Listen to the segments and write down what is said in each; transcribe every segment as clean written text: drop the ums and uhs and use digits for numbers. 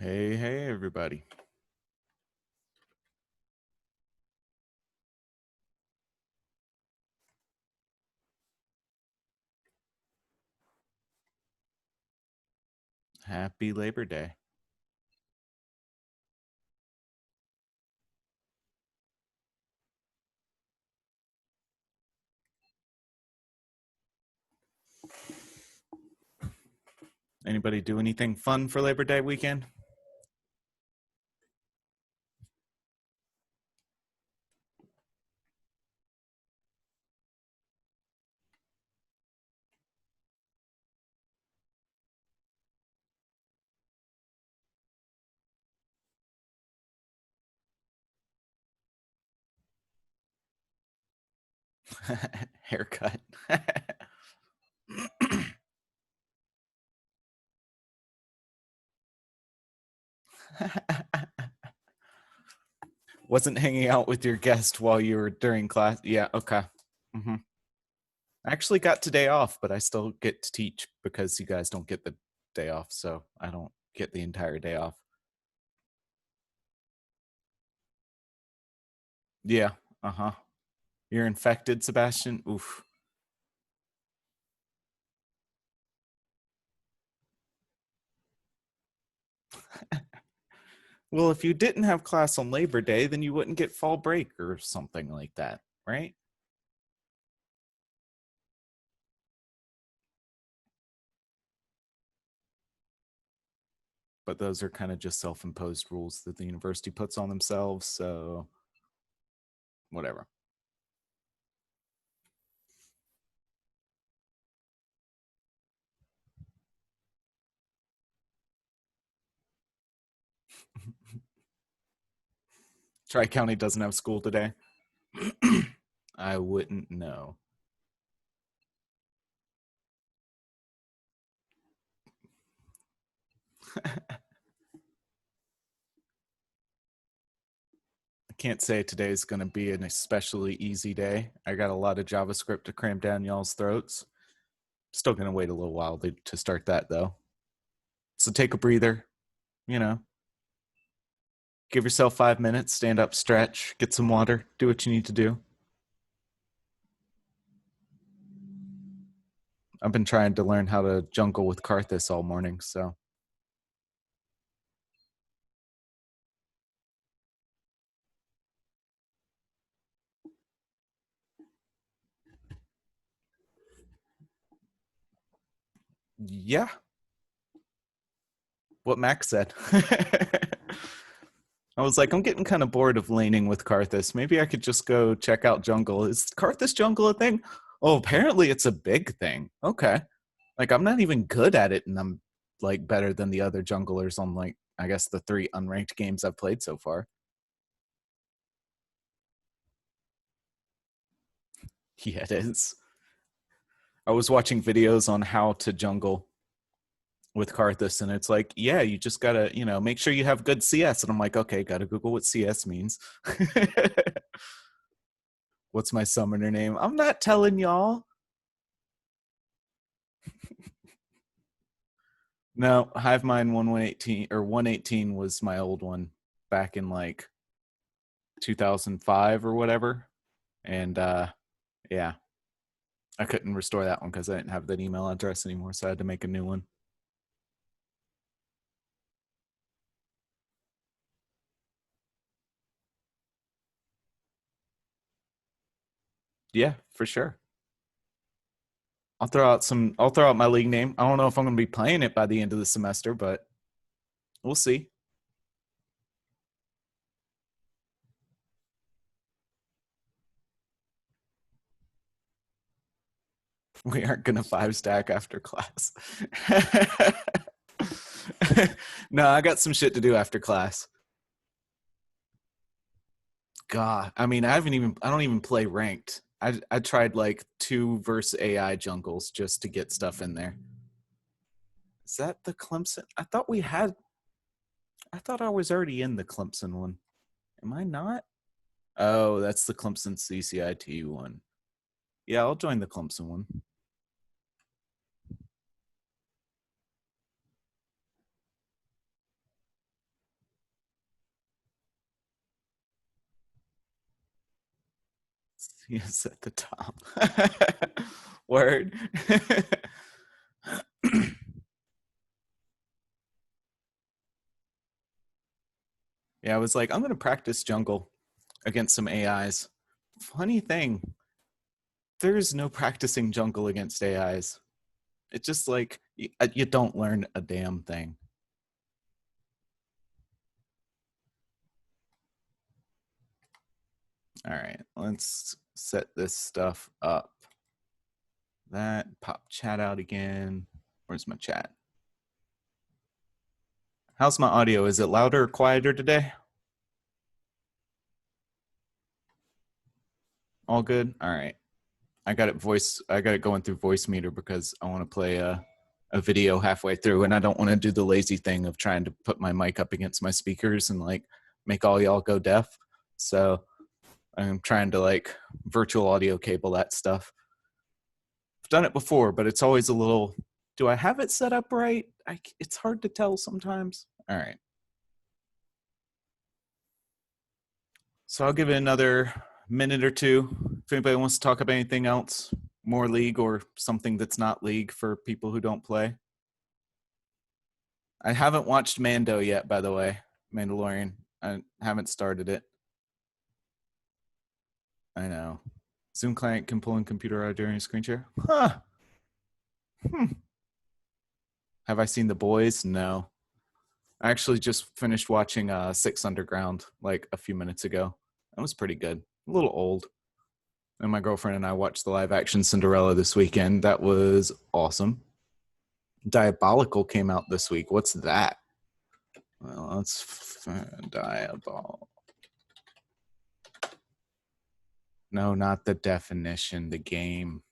Hey, everybody. Happy Labor Day. Anybody do anything fun for Labor Day weekend? Haircut. Wasn't hanging out with your guest while you were during class. Yeah, okay. I actually got today off, but I still get to teach because you guys don't get the day off, so I don't get the entire day off. Yeah, uh-huh. You're infected, Sebastian? Oof. Well, if you didn't have class on Labor Day, then you wouldn't get fall break or something like that, right? But those are kind of just self-imposed rules that the university puts on themselves, so whatever. Tri-County doesn't have school today. I wouldn't know. I can't say today's going to be an especially easy day. I got a lot of JavaScript to cram down y'all's throats. Still going to wait a little while to start that, though. So take a breather, you know, give yourself 5 minutes, stand up, stretch, get some water, do what you need to do. I've been trying to learn how to jungle with Karthus all morning, so. Yeah, what Max said. I was like, I'm getting kind of bored of laning with Karthus. Maybe I could just go check out jungle. Is Karthus jungle a thing? Oh, apparently it's a big thing. Okay. Like, I'm not even good at it, and I'm like better than the other junglers on, like, I guess the 3 unranked games I've played so far. Yeah, it is. I was watching videos on how to jungle with Karthus, and it's like, yeah, you just gotta, make sure you have good CS. And I'm like, okay, gotta Google what CS means. What's my summoner name? I'm not telling y'all. No, HiveMind 118 or 118 was my old one back in like 2005 or whatever. And yeah, I couldn't restore that one because I didn't have that email address anymore, so I had to make a new one. Yeah, for sure. I'll throw out my league name. I don't know if I'm gonna be playing it by the end of the semester, but we'll see. We aren't gonna 5-stack after class. No, I got some shit to do after class. God, I mean, I don't even play ranked. I tried like 2 versus AI jungles just to get stuff in there. Is that the Clemson? I thought I was already in the Clemson one. Am I not? Oh, that's the Clemson CCIT one. Yeah, I'll join the Clemson one. Yes, at the top. Word. Yeah, I was like, I'm going to practice jungle against some AIs. Funny thing, there's no practicing jungle against AIs. It's just like you don't learn a damn thing. All right, let's set this stuff up. That, pop chat out again. Where's my chat? How's my audio? Is it louder or quieter today? All good? All right. I got it going through voice meter because I want to play a video halfway through, and I don't want to do the lazy thing of trying to put my mic up against my speakers and like make all y'all go deaf. So I'm trying to like virtual audio cable that stuff. I've done it before, but it's always a little, do I have it set up right? It's hard to tell sometimes. All right. So I'll give it another minute or two. If anybody wants to talk about anything else, more League or something that's not League for people who don't play. I haven't watched Mando yet, by the way. Mandalorian. I haven't started it. I know. Zoom client can pull in computer out during a screen share. Huh. Have I seen The Boys? No. I actually just finished watching Six Underground like a few minutes ago. That was pretty good. A little old. And my girlfriend and I watched the live action Cinderella this weekend. That was awesome. Diabolical came out this week. What's that? Well, let's Diabol. No, not the definition, the game.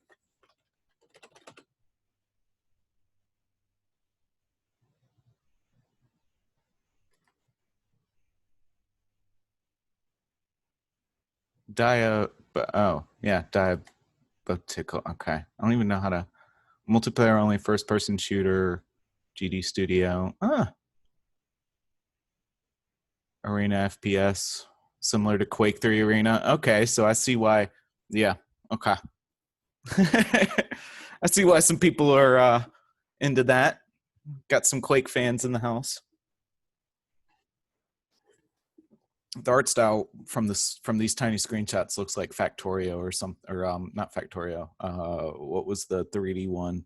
Oh, yeah, diabotical. Okay. I don't even know how to. Multiplayer only first person shooter, GD Studio. Arena FPS, similar to Quake 3 Arena. Okay, so I see why. Yeah, okay. I see why some people are into that. Got some Quake fans in the house. The art style from these tiny screenshots looks like Factorio or something, or not Factorio. What was the 3D one?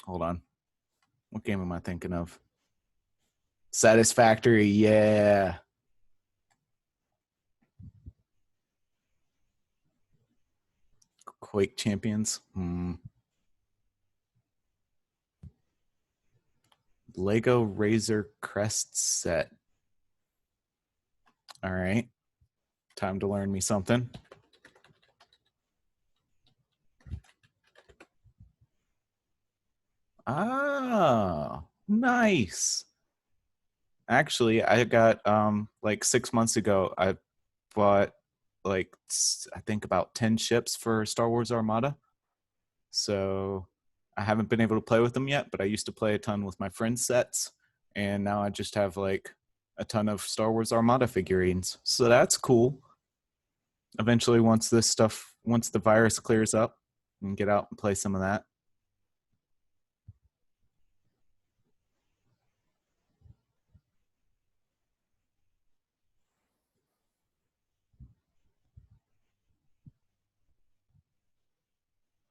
Hold on. What game am I thinking of? Satisfactory, yeah. Quake Champions. Lego Razor Crest set. All right. Time to learn me something. Ah, nice. Actually, I got like 6 months ago, I bought like I think about 10 ships for Star Wars Armada. So I haven't been able to play with them yet, but I used to play a ton with my friends' sets, and now I just have like a ton of Star Wars Armada figurines. So that's cool. Eventually, once the virus clears up, we can get out and play some of that.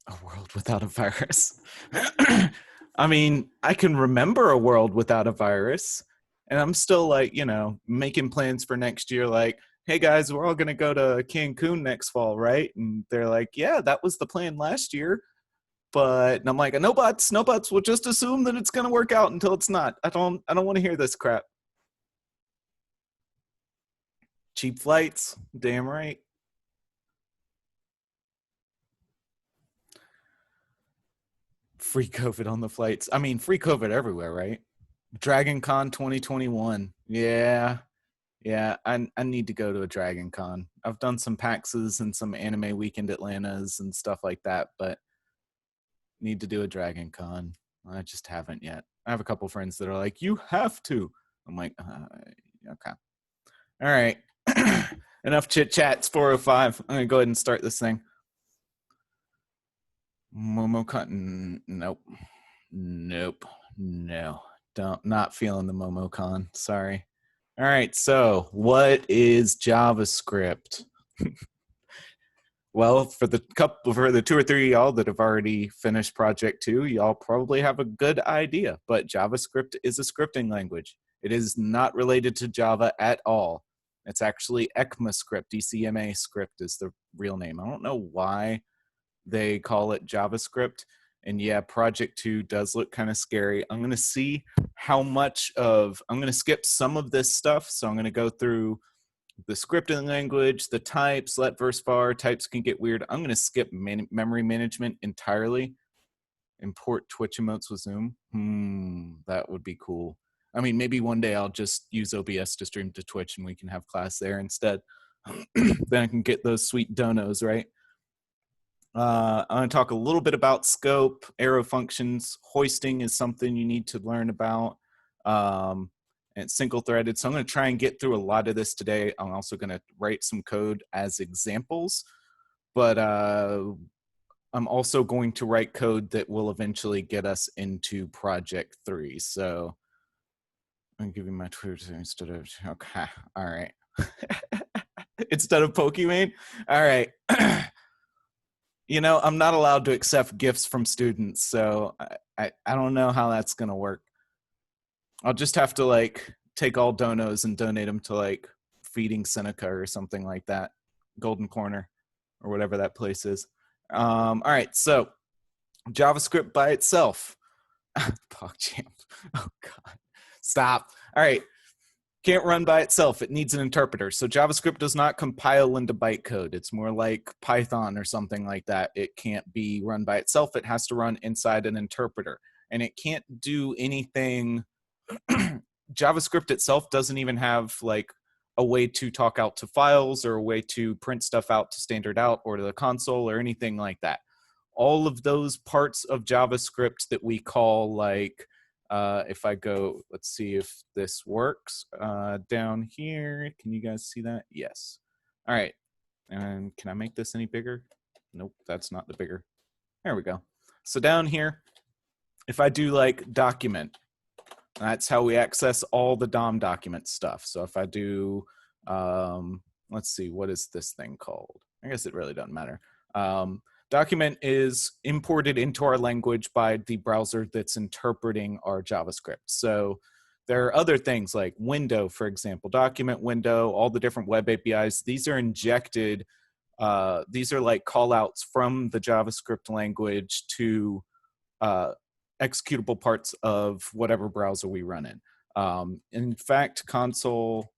A world without a virus. I mean, I can remember a world without a virus, and I'm still like, making plans for next year. Like, hey guys, we're all gonna go to Cancun next fall, right? And they're like, yeah, that was the plan last year. And I'm like, no buts. We'll just assume that it's gonna work out until it's not. I don't want to hear this crap. Cheap flights, damn right. Free COVID on the flights. I mean, free COVID everywhere, right? Dragon Con 2021. Yeah. I need to go to a Dragon Con. I've done some PAXs and some Anime Weekend Atlantas and stuff like that, but need to do a Dragon Con. I just haven't yet. I have a couple friends that are like, you have to. I'm like, okay. All right. Enough chit chat. It's 4:05. I'm gonna go ahead and start this thing. MomoCon. Nope. No. Not feeling the MomoCon. Sorry. All right. So, what is JavaScript? Well, for the 2 or 3 of y'all that have already finished Project 2, y'all probably have a good idea. But JavaScript is a scripting language. It is not related to Java at all. It's actually ECMAScript. ECMA script is the real name. I don't know why they call it JavaScript. And yeah, Project 2 does look kind of scary. I'm going to see I'm going to skip some of this stuff. So I'm going to go through the scripting language, the types, let verse var, types can get weird. I'm going to skip memory management entirely. Import Twitch emotes with Zoom. That would be cool. I mean, maybe one day I'll just use OBS to stream to Twitch and we can have class there instead. Then I can get those sweet donos, right? I'm going to talk a little bit about scope, arrow functions. Hoisting is something you need to learn about. And single threaded. So I'm going to try and get through a lot of this today. I'm also going to write some code as examples, but I'm also going to write code that will eventually get us into Project 3. So I'm going to give you my Twitter instead of, okay, all right. Instead of Pokemon, all right. You know, I'm not allowed to accept gifts from students, so I don't know how that's going to work. I'll just have to like take all donos and donate them to like Feeding Seneca or something like that, Golden Corner or whatever that place is. All right, so JavaScript by itself. PogChamp. Oh God, stop. All right, can't run by itself. It needs an interpreter. So JavaScript does not compile into bytecode. It's more like Python or something like that. It can't be run by itself. It has to run inside an interpreter, and it can't do anything. JavaScript itself doesn't even have like a way to talk out to files or a way to print stuff out to standard out or to the console or anything like that. All of those parts of JavaScript that we call like, if I go, let's see if this works down here. Can you guys see that? Yes. All right. And can I make this any bigger? Nope, that's not the bigger. There we go. So down here, if I do like document, that's how we access all the DOM document stuff. So if I do, let's see, what is this thing called? I guess it really doesn't matter. Document is imported into our language by the browser that's interpreting our JavaScript. So there are other things like window, for example, document window, all the different web APIs. These are injected. These are like callouts from the JavaScript language to executable parts of whatever browser we run in. In fact, console.log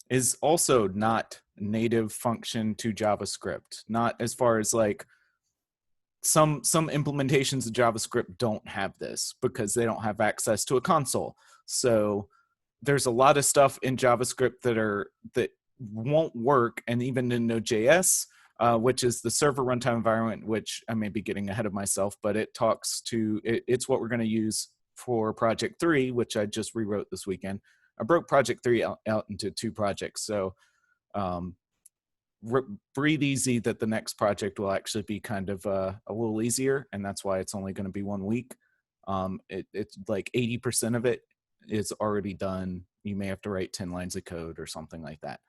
is also not native function to JavaScript. Not as far as like some implementations of JavaScript don't have this because they don't have access to a console. So there's a lot of stuff in JavaScript that won't work, and even in Node.js, which is the server runtime environment, which I may be getting ahead of myself, but it talks to, it's what we're going to use for Project 3, which I just rewrote this weekend. I broke Project 3 out into 2 projects. So breathe easy that the next project will actually be kind of a little easier, and that's why it's only going to be 1 week. It's like 80% of it is already done. You may have to write 10 lines of code or something like that.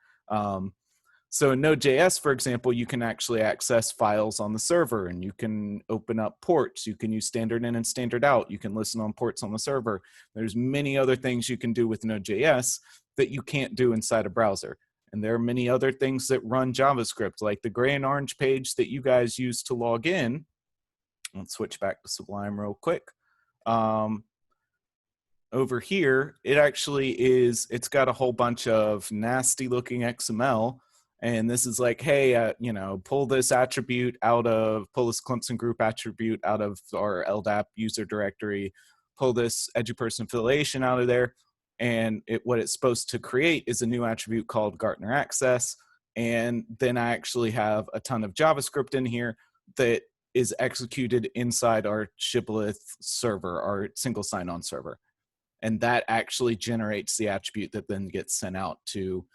So in Node.js, for example, you can actually access files on the server, and you can open up ports. You can use standard in and standard out. You can listen on ports on the server. There's many other things you can do with Node.js that you can't do inside a browser. And there are many other things that run JavaScript, like the gray and orange page that you guys use to log in. Let's switch back to Sublime real quick. Over here, it actually is, it's got a whole bunch of nasty looking XML. And this is like, hey, pull this Clemson group attribute out of our LDAP user directory, pull this EduPerson affiliation out of there. And what it's supposed to create is a new attribute called Gartner Access. And then I actually have a ton of JavaScript in here that is executed inside our Shibboleth server, our single sign-on server. and that actually generates the attribute that then gets sent out to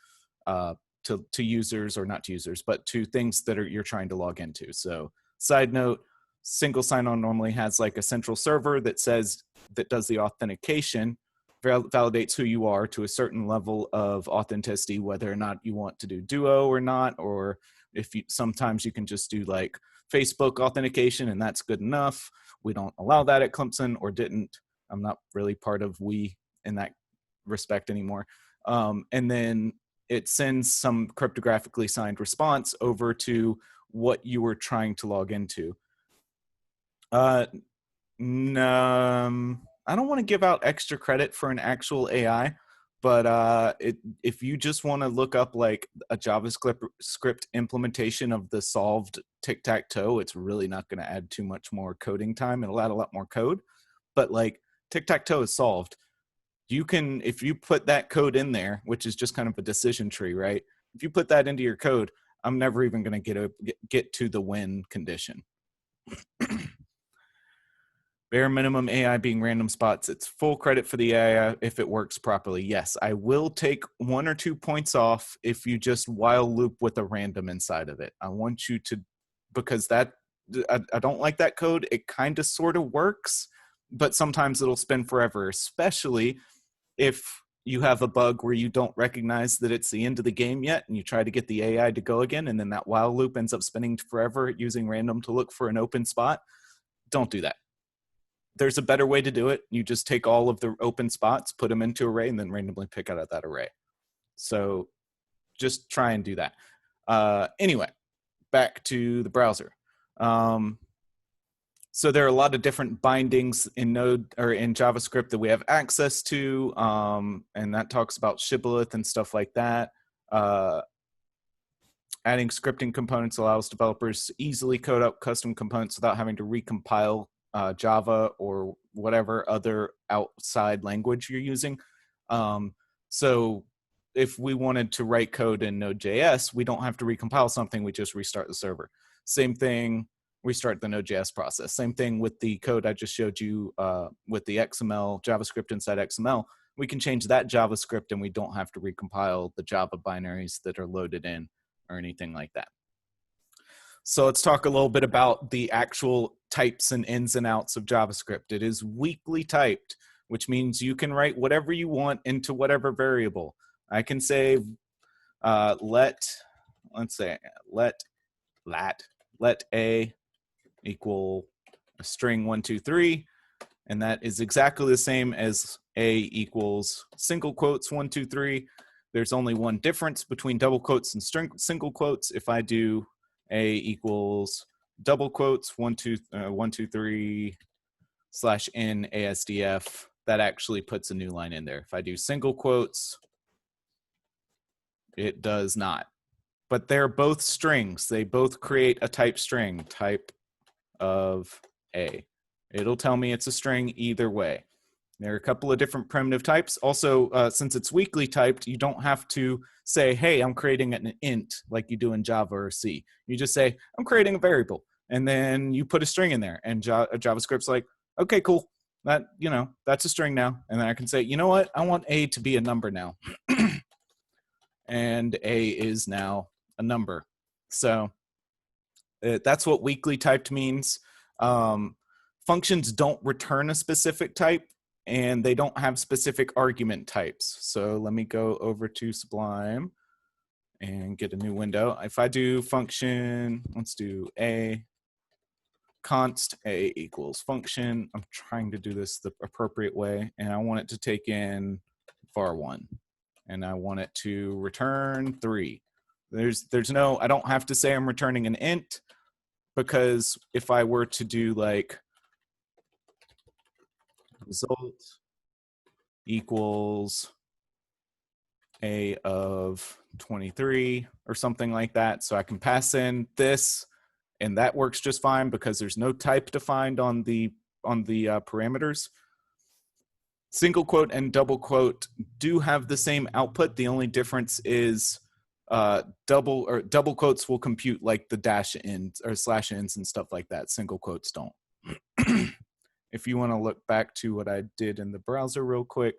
users, or not to users, but to things that you're trying to log into. So side note, single sign-on normally has like a central server that does the authentication, validates who you are to a certain level of authenticity, whether or not you want to do duo or not, or if you sometimes you can just do like Facebook authentication and that's good enough. We don't allow that at Clemson, or didn't. I'm not really part of we in that respect anymore. And then it sends some cryptographically signed response over to what you were trying to log into. I don't want to give out extra credit for an actual AI, but if you just want to look up like a JavaScript implementation of the solved tic-tac-toe, it's really not going to add too much more coding time. It'll add a lot more code, but like tic-tac-toe is solved. You can, if you put that code in there, which is just kind of a decision tree, right? If you put that into your code, I'm never even going to get to the win condition. Bare minimum AI being random spots. It's full credit for the AI if it works properly. Yes, I will take 1 or 2 points off if you just while loop with a random inside of it. I want you to, because I don't like that code. It kind of sort of works, but sometimes it'll spin forever, especially if you have a bug where you don't recognize that it's the end of the game yet and you try to get the AI to go again, and then that while loop ends up spinning forever using random to look for an open spot. Don't do that. There's a better way to do it. You just take all of the open spots, put them into an array, and then randomly pick out of that array. So just try and do that. Anyway, back to the browser. So there are a lot of different bindings in Node or in JavaScript that we have access to, and that talks about shibboleth and stuff like that. Adding scripting components allows developers to easily code up custom components without having to recompile Java or whatever other outside language you're using. So if we wanted to write code in Node.js, we don't have to recompile something, we just restart the server. Same thing, restart the Node.js process. Same thing with the code I just showed you with the XML, JavaScript inside XML. We can change that JavaScript and we don't have to recompile the Java binaries that are loaded in or anything like that. So let's talk a little bit about the actual types and ins and outs of JavaScript. It is weakly typed, which means you can write whatever you want into whatever variable. I can say let a equal a string 1, 2, 3, and that is exactly the same as a equals single quotes 1, 2, 3. There's only one difference between double quotes and single quotes. If I do a equals double quotes 1, 2, 3 / n ASDF, that actually puts a new line in there. If I do single quotes, it does not. But they're both strings. They both create a type string, type of A. It'll tell me it's a string either way. There are a couple of different primitive types. Also, since it's weakly typed, you don't have to say, hey, I'm creating an int like you do in Java or C. You just say, I'm creating a variable. And then you put a string in there. And JavaScript's like, okay, cool. That's a string now. And then I can say, you know what? I want A to be a number now. And A is now a number. So that's what weakly typed means. Functions don't return a specific type, and they don't have specific argument types. So let me go over to Sublime and get a new window. If I do function, let's do a const a equals function. I'm trying to do this the appropriate way, and I want it to take in var1, and I want it to return 3. There's no, I don't have to say I'm returning an int, because if I were to do like result equals a of 23 or something like that, so I can pass in this, and that works just fine because there's no type defined on the parameters. Single quote and double quote do have the same output. The only difference is double quotes will compute like the dash ins or slash ins and stuff like that. Single quotes don't. if you want to look back to what I did in the browser real quick,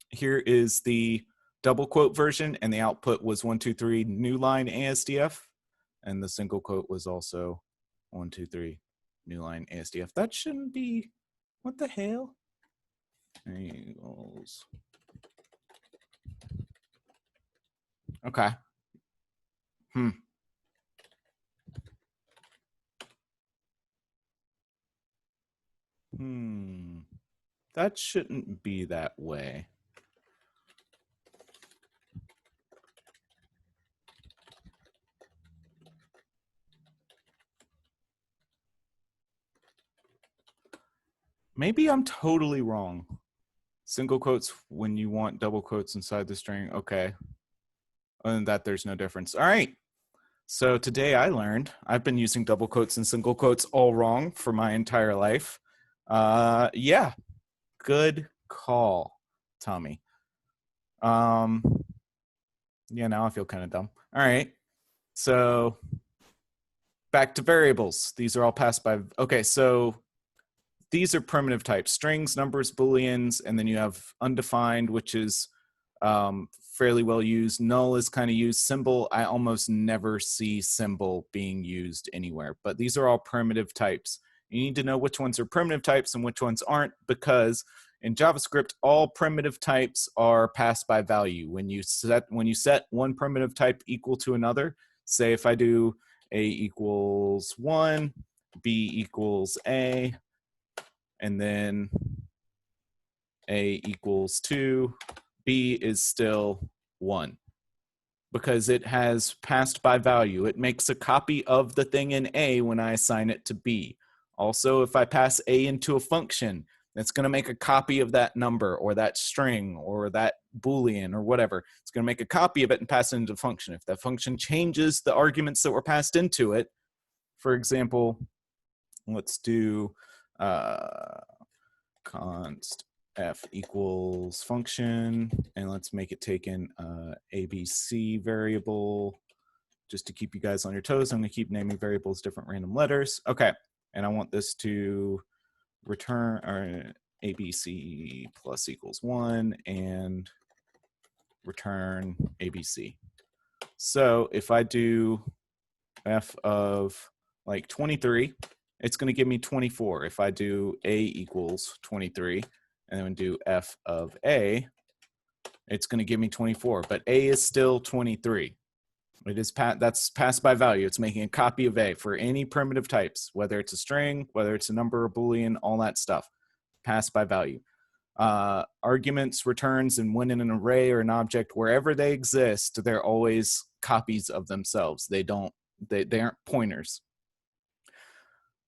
here is the double quote version, and the output was 123 new line ASDF, and the single quote was also 123 new line ASDF. That shouldn't be, what the hell? Equals. Okay. That shouldn't be that way. Maybe I'm totally wrong. Single quotes when you want double quotes inside the string. Okay. Other than that, there's no difference. All right. So today I learned I've been using double quotes and single quotes all wrong for my entire life. Yeah, good call, Tommy. Yeah, now I feel kind of dumb. All right. So back to variables. These are all passed by, okay, so these are primitive types, strings, numbers, booleans, and then you have undefined, which is fairly well used. Null is kind of used. Symbol, I almost never see symbol being used anywhere, but these are all primitive types. You need to know which ones are primitive types and which ones aren't, because in JavaScript, all primitive types are passed by value. When you set one primitive type equal to another, say if I do A equals 1, B equals A, and then A equals 2, B is still 1. Because it has passed by value. It makes a copy of the thing in A when I assign it to B. Also, if I pass A into a function, it's going to make a copy of that number or that string or that Boolean or whatever. It's going to make a copy of it and pass it into the function. If that function changes the arguments that were passed into it, for example, let's do const f equals function, and let's make it take in ABC variable just to keep you guys on your toes. I'm going to keep naming variables different random letters. Okay, and I want this to return ABC plus equals 1 and return ABC. So if I do f of like 23, it's going to give me 24. If I do A equals 23 and then do f of A, it's going to give me 24, but A is still 23. It is that's passed by value. It's making a copy of A for any primitive types, whether it's a string, whether it's a number or Boolean, all that stuff, passed by value. Arguments, returns, and when in an array or an object, wherever they exist, they're always copies of themselves. They aren't pointers.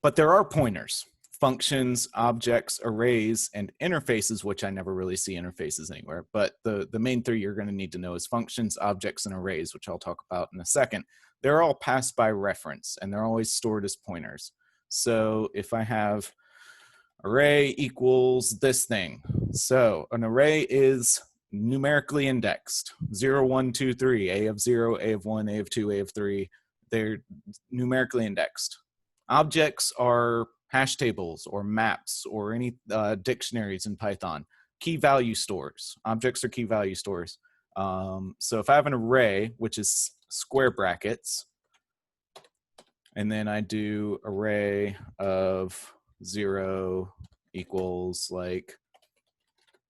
But there are pointers, functions, objects, arrays, and interfaces, which I never really see interfaces anywhere. But the main three you're going to need to know is functions, objects, and arrays, which I'll talk about in a second. They're all passed by reference, and they're always stored as pointers. So if I have array equals this thing. So an array is numerically indexed, 0, 1, 2, 3, A of 0, A of 1, A of 2, A of 3. They're numerically indexed. Objects are hash tables or maps or any dictionaries in Python. Key value stores. Objects are key value stores. So if I have an array, which is square brackets, and then I do array of 0 equals like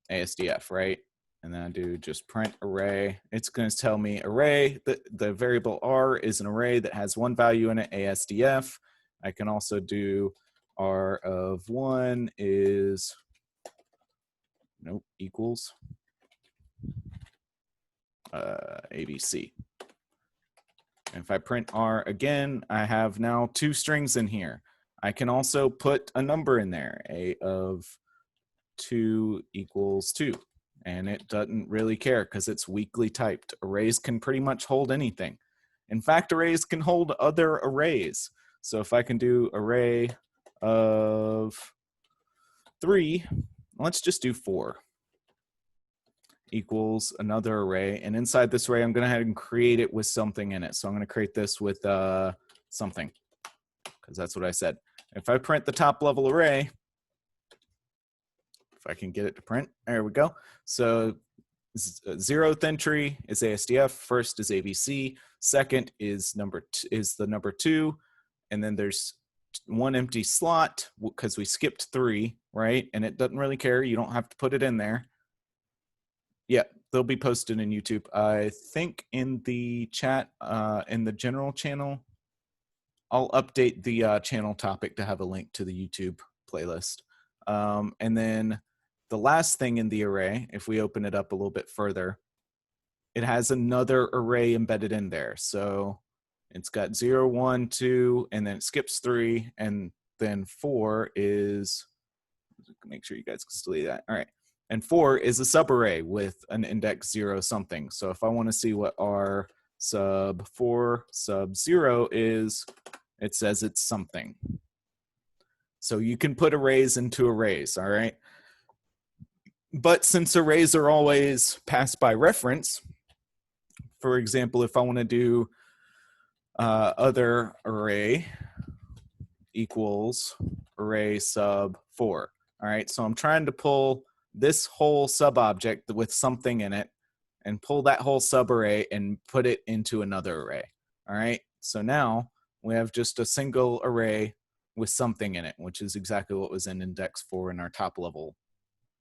ASDF, right? And then I do just print array. It's going to tell me array, the variable R is an array that has one value in it, ASDF. I can also do R of 1 is, nope, equals ABC. And if I print R again, I have now two strings in here. I can also put a number in there, A of 2 equals 2. And it doesn't really care because it's weakly typed. Arrays can pretty much hold anything. In fact, arrays can hold other arrays. So if I can do array of 3, let's just do 4 equals another array. And inside this array, I'm going to have to create it with something in it. So I'm going to create this with something, because that's what I said. If I print the top level array, If I can get it to print, there we go. So 0th entry is ASDF, first is ABC, second is the number 2, and then there's one empty slot because we skipped 3, right? And it doesn't really care. You don't have to put it in there. Yeah, they'll be posted in YouTube. I think in the chat, in the general channel, I'll update the channel topic to have a link to the YouTube playlist. And then the last thing in the array, if we open it up a little bit further, it has another array embedded in there. So it's got 0, 1, 2, and then it skips 3, and then 4 is, make sure you guys can still see that. All right. And 4 is a subarray with an index 0 something. So if I want to see what our sub 4 sub 0 is, it says it's something. So you can put arrays into arrays, all right? But since arrays are always passed by reference, for example, if I want to do other array equals array sub 4, all right? So I'm trying to pull this whole sub object with something in it and pull that whole subarray and put it into another array, all right? So now we have just a single array with something in it, which is exactly what was in index 4 in our top level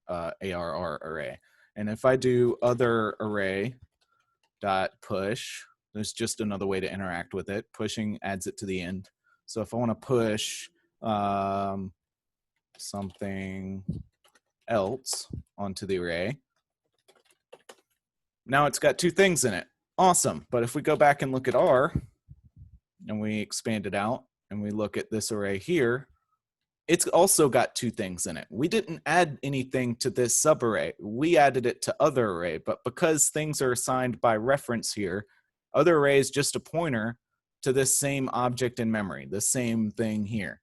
ARR array. And if I do other array dot push, there's just another way to interact with it. Pushing adds it to the end. So if I want to push something else onto the array, now it's got 2 things in it. Awesome. But if we go back and look at R and we expand it out and we look at this array here, it's also got 2 things in it. We didn't add anything to this subarray. We added it to other array, but because things are assigned by reference here, other array is just a pointer to this same object in memory, the same thing here.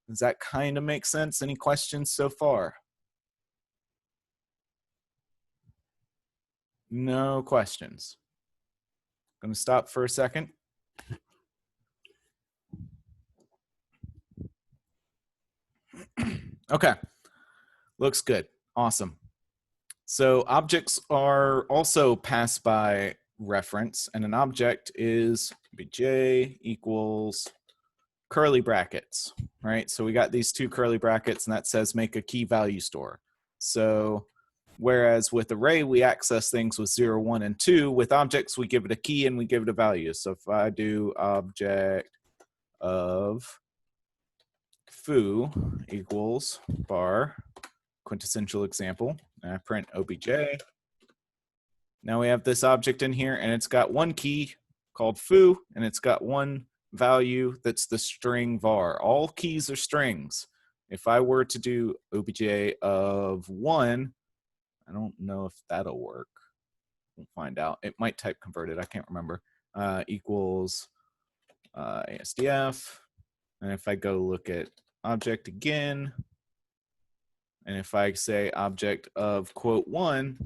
Does that kind of make sense? Any questions so far? No questions. I'm going to stop for a second. Okay, looks good. Awesome. So objects are also passed by reference, and an object is j equals curly brackets, right? So we got these 2 curly brackets, and that says make a key value store. So whereas with array, we access things with 0, 1, and 2, with objects, we give it a key and we give it a value. So if I do object of foo equals bar, quintessential example, and I print obj. Now we have this object in here, and it's got 1 key called foo, and it's got 1 value that's the string var. All keys are strings. If I were to do obj of 1, I don't know if that'll work. We'll find out. It might type converted. I can't remember. Equals ASDF. And if I go look at object again, and if I say object of quote 1,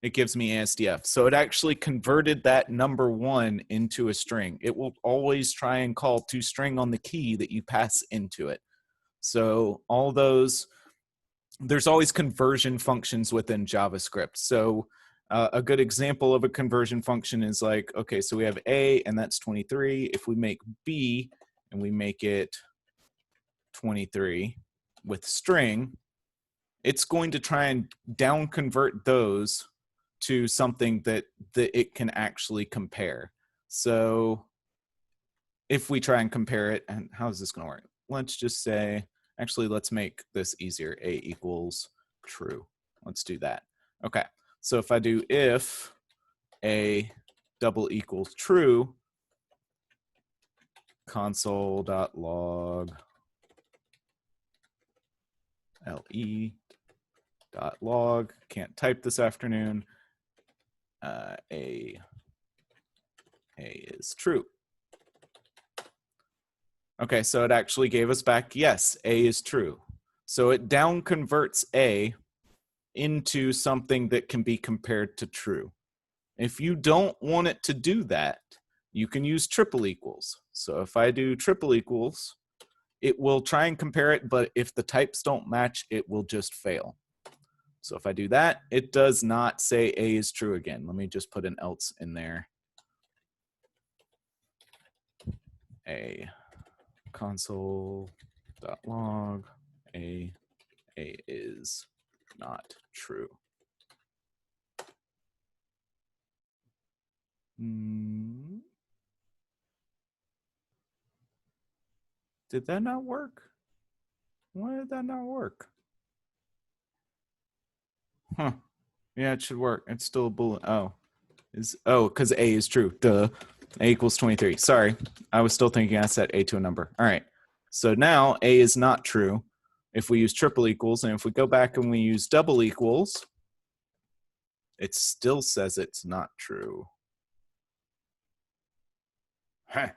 it gives me ASDF. So it actually converted that number 1 into a string. It will always try and call toString on the key that you pass into it. So all those, there's always conversion functions within JavaScript. So a good example of a conversion function is like, okay, so we have A, and that's 23. If we make B, and we make it 23 with string, it's going to try and down convert those to something that it can actually compare. So if we try and compare it, and how is this going to work? Let's just say, actually, let's make this easier. A equals true. Let's do that. Okay, so if I do if A double equals true, console.log le.log, can't type this afternoon, A is true. Okay, so it actually gave us back, yes, A is true. So it down converts A into something that can be compared to true. If you don't want it to do that, you can use triple equals. So if I do triple equals, it will try and compare it, but if the types don't match, it will just fail. So if I do that, it does not say A is true again. Let me just put an else in there. A console.log A is not true. Did that not work? Why did that not work? Huh. Yeah, it should work. It's still a bullet. Oh. Because A is true. Duh. A equals 23. Sorry. I was still thinking I set A to a number. All right. So now A is not true if we use triple equals. And if we go back and we use double equals, it still says it's not true. Huh.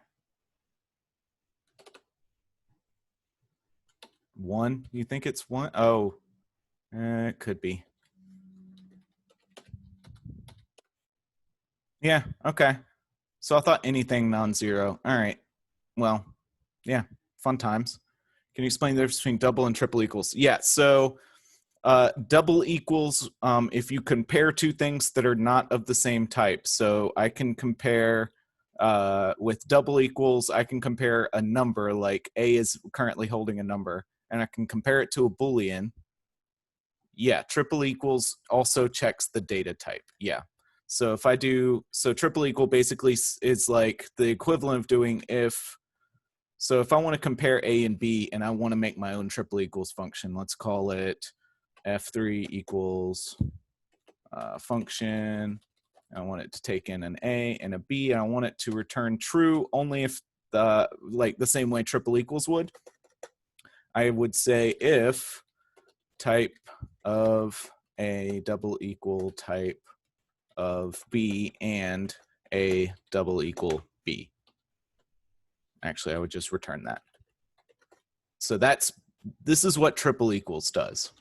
1? You think it's 1? Oh, it could be. Yeah, okay. So I thought anything non-zero. All right. Well, yeah, fun times. Can you explain the difference between double and triple equals? Yeah, so double equals if you compare two things that are not of the same type. So I can compare with double equals, I can compare a number, like A is currently holding a number, and I can compare it to a Boolean. Yeah, triple equals also checks the data type. Yeah. So if I do, so triple equal basically is like the equivalent of doing if. So if I want to compare A and B and I want to make my own triple equals function, let's call it F3 equals function. I want it to take in an A and a B, and I want it to return true only if like the same way triple equals would. I would say if type of A double equal type of B and A double equal B. Actually, I would just return that. So this is what triple equals does.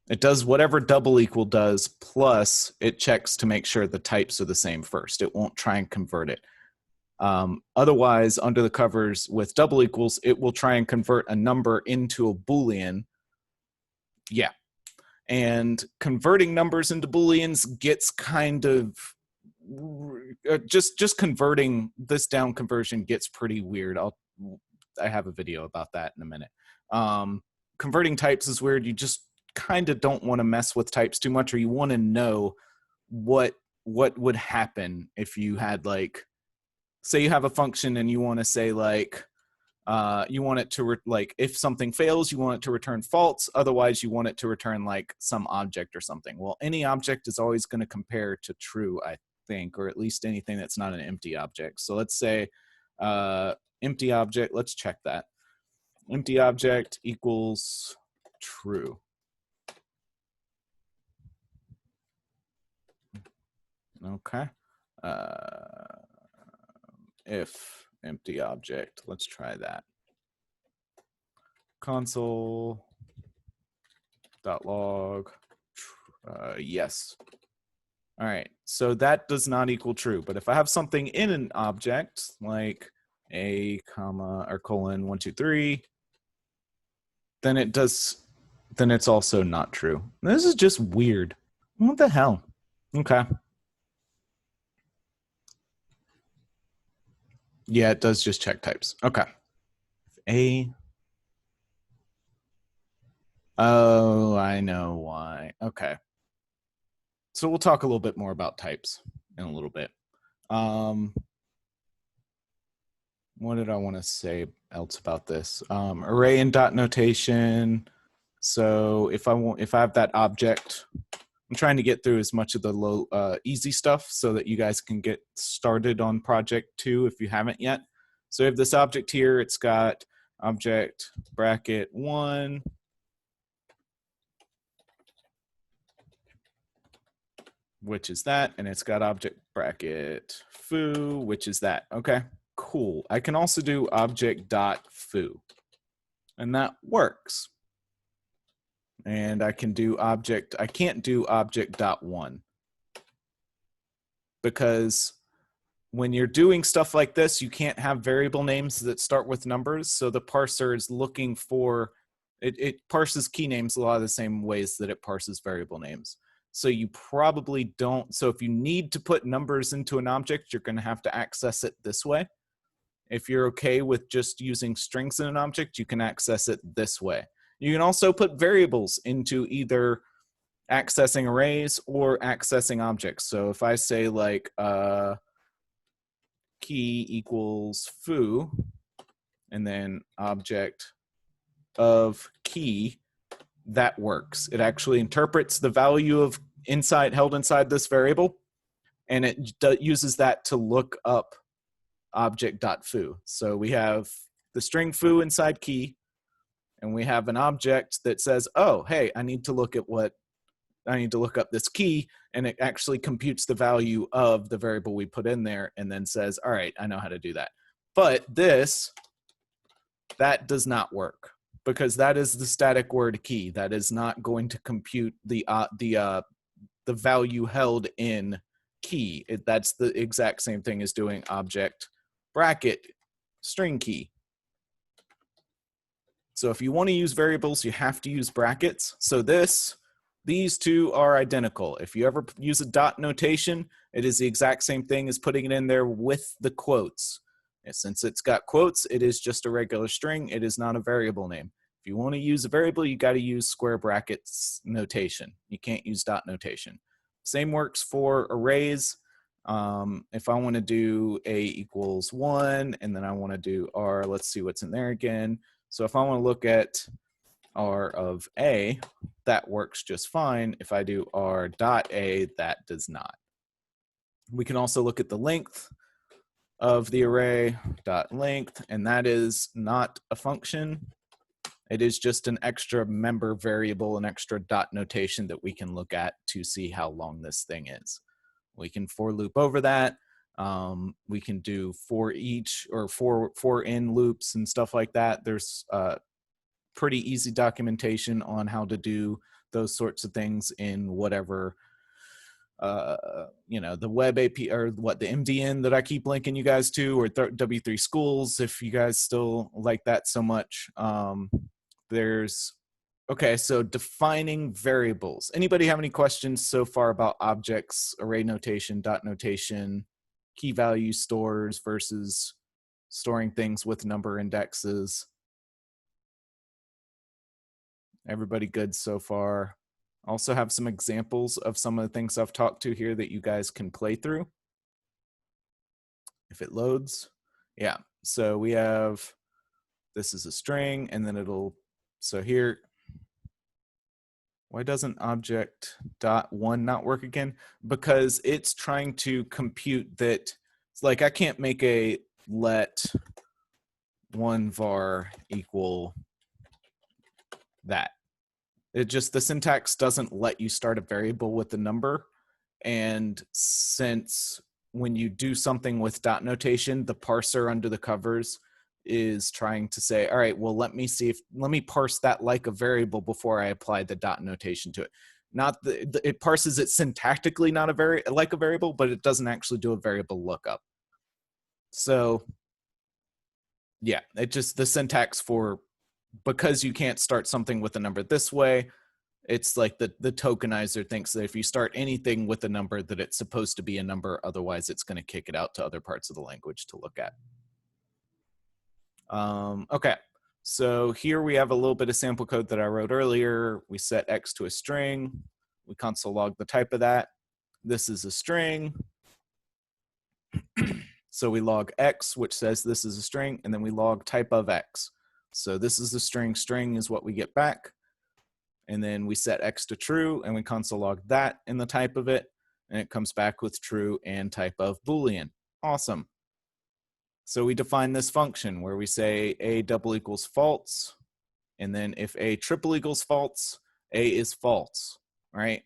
It does whatever double equal does, plus it checks to make sure the types are the same first. It won't try and convert it. Otherwise, under the covers with double equals, it will try and convert a number into a Boolean. Yeah. And converting numbers into Booleans gets kind of just converting this down conversion gets pretty weird. I have a video about that in a minute. Converting types is weird. You just kind of don't want to mess with types too much, or you want to know what would happen if you had, like, say you have a function and you want to say, like, you want it to like, if something fails, you want it to return false. Otherwise, you want it to return like some object or something. Well, any object is always going to compare to true, I think, or at least anything that's not an empty object. So let's say empty object. Let's check that. Empty object equals true. Okay. If empty object, let's try that. Console.log, yes. All right, so that does not equal true. But if I have something in an object, like a comma or colon 1 2 3, then it's also not true. This is just weird. What the hell? Okay. Yeah, it does just check types. Okay. A. Oh, I know why. Okay. So we'll talk a little bit more about types in a little bit. What did I want to say else about this? Array and dot notation. So if I have that object, I'm trying to get through as much of the easy stuff so that you guys can get started on project 2 if you haven't yet. So we have this object here. It's got object bracket 1. Which is that, and it's got object bracket foo, which is that. Okay, cool. I can also do object dot foo, and that works. And I can do object, I can't do object dot one, because when you're doing stuff like this, you can't have variable names that start with numbers. So the parser is looking for, it parses key names a lot of the same ways that it parses variable names. So you probably don't, so if you need to put numbers into an object, you're going to have to access it this way. If you're okay with just using strings in an object, you can access it this way. You can also put variables into either accessing arrays or accessing objects. So if I say like key equals foo, and then object of key, that works. It actually interprets the value of held inside this variable, and it uses that to look up object.foo. So we have the string foo inside key, and we have an object that says, oh, hey, I need to look up this key, and it actually computes the value of the variable we put in there and then says, all right, I know how to do that. But that does not work, because that is the static word key. That is not going to compute the value held in key. That's the exact same thing as doing object bracket string key. So if you want to use variables, you have to use brackets. So these two are identical. If you ever use a dot notation, it is the exact same thing as putting it in there with the quotes. And since it's got quotes, it is just a regular string. It is not a variable name. If you want to use a variable, you got to use square brackets notation. You can't use dot notation. Same works for arrays. If I want to do a equals 1, and then I want to do r, let's see what's in there again. So if I want to look at r of a, that works just fine. If I do r dot a, that does not. We can also look at the length of the array dot length, and that is not a function. It is just an extra member variable, an extra dot notation that we can look at to see how long this thing is. We can for loop over that. We can do for each or for in loops and stuff like that. There's pretty easy documentation on how to do those sorts of things in whatever the web API, or the MDN that I keep linking you guys to, or W3 Schools, if you guys still like that so much. Okay, so defining variables. Anybody have any questions so far about objects, array notation, dot notation, key value stores versus storing things with number indexes? Everybody good so far? Also have some examples of some of the things I've talked to here that you guys can play through if it loads. Yeah, so we have, this is a string, and then so here, why doesn't object dot one not work again? Because it's trying to compute that, it's like I can't make a let one var equal that. It just, the syntax doesn't let you start a variable with the number. And since when you do something with dot notation, the parser under the covers is trying to say, all right, well, let me parse that like a variable before I apply the dot notation to it. It parses it syntactically, not like a variable, but it doesn't actually do a variable lookup. So yeah, it just, the syntax for, because you can't start something with a number this way, it's like the tokenizer thinks that if you start anything with a number, that it's supposed to be a number, otherwise it's going to kick it out to other parts of the language to look at. Okay, so here we have a little bit of sample code that I wrote earlier. We set x to a string. We console log the type of that. This is a string. So we log x, which says this is a string, and then we log type of x. So this is the string. String is what we get back. And then we set x to true, and we console log that in the type of it, and it comes back with true and type of Boolean. Awesome. So we define this function where we say a double equals false, and then if a triple equals false, a is false, right?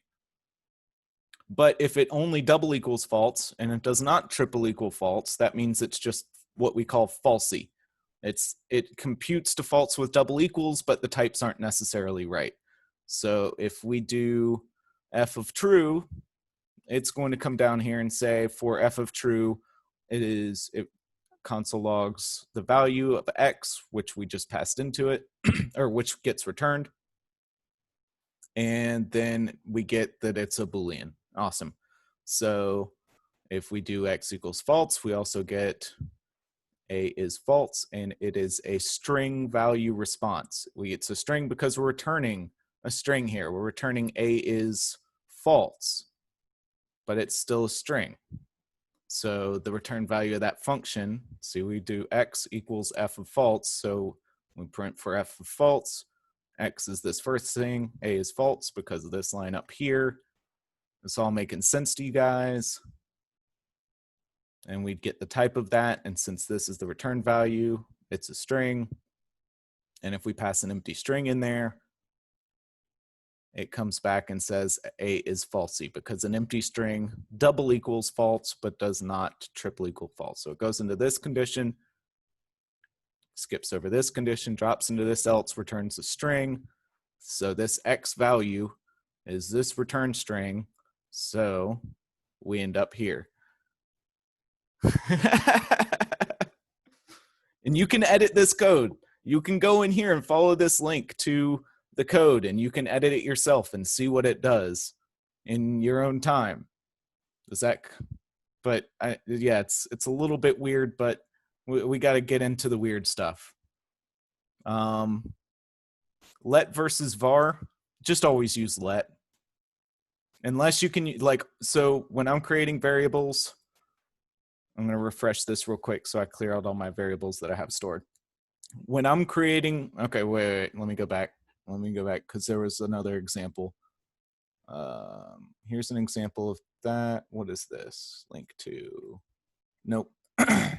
But if it only double equals false and it does not triple equal false, that means it's just what we call falsy. It computes to false with double equals, but the types aren't necessarily right. So if we do f of true, it's going to come down here and say for f of true, it console logs the value of x, which we just passed into it, or which gets returned. And then we get that it's a Boolean. Awesome. So if we do x equals false, we also get a is false, and it is a string value response. It's a string because we're returning a string here. We're returning a is false, but it's still a string. So the return value of that function, see, we do x equals f of false. So we print for f of false. X is this first thing, a is false because of this line up here. It's all making sense to you guys. And we'd get the type of that. And since this is the return value, it's a string. And if we pass an empty string in there, it comes back and says a is falsy, because an empty string double equals false, but does not triple equal false. So it goes into this condition, skips over this condition, drops into this else, returns a string. So this x value is this return string. So we end up here. And you can edit this code. You can go in here and follow this link to the code, and you can edit it yourself and see what it does in your own time. Does that? But yeah, it's a little bit weird, but we got to get into the weird stuff. Let versus var, just always use let. Unless you can, like, so when I'm creating variables, I'm going to refresh this real quick so I clear out all my variables that I have stored. When I'm creating, okay, wait, let me go back. Let me go back because there was another example. Here's an example of that. What is this? Link to, nope. This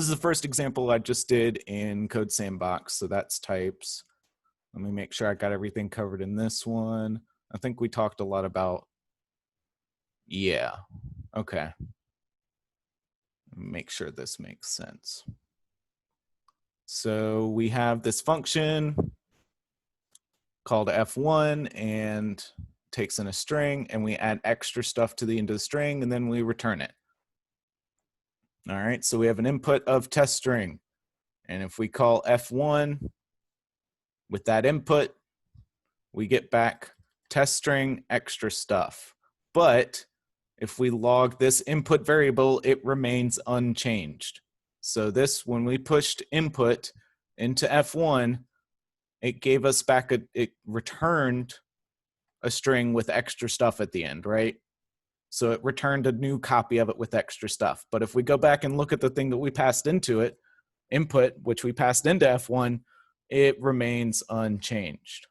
is the first example I just did in Code Sandbox, so that's types. Let me make sure I got everything covered in this one. I think we talked a lot about, yeah, okay. Make sure this makes sense. So we have this function called f1 and takes in a string, and we add extra stuff to the end of the string, and then we return it. All right, so we have an input of test string. And if we call f1 with that input, we get back test string extra stuff. But if we log this input variable, it remains unchanged. So this, when we pushed input into f1, it gave us back it returned a string with extra stuff at the end, right? So it returned a new copy of it with extra stuff. But if we go back and look at the thing that we passed into it, input, which we passed into f1, it remains unchanged,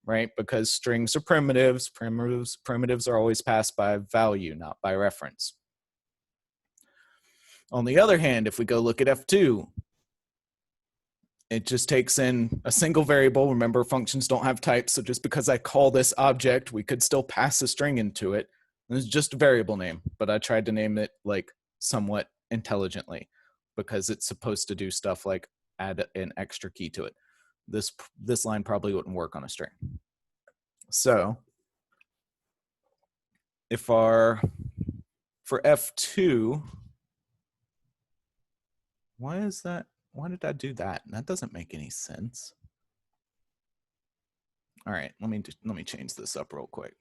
right? Because strings are primitives. Primitives are always passed by value, not by reference. On the other hand, if we go look at f2, it just takes in a single variable. Remember, functions don't have types, so just because I call this object, we could still pass a string into it. And it's just a variable name, but I tried to name it like somewhat intelligently because it's supposed to do stuff like add an extra key to it. This line probably wouldn't work on a string. So if for F2, why is that? Why did I do that? That doesn't make any sense. All right, let me change this up real quick.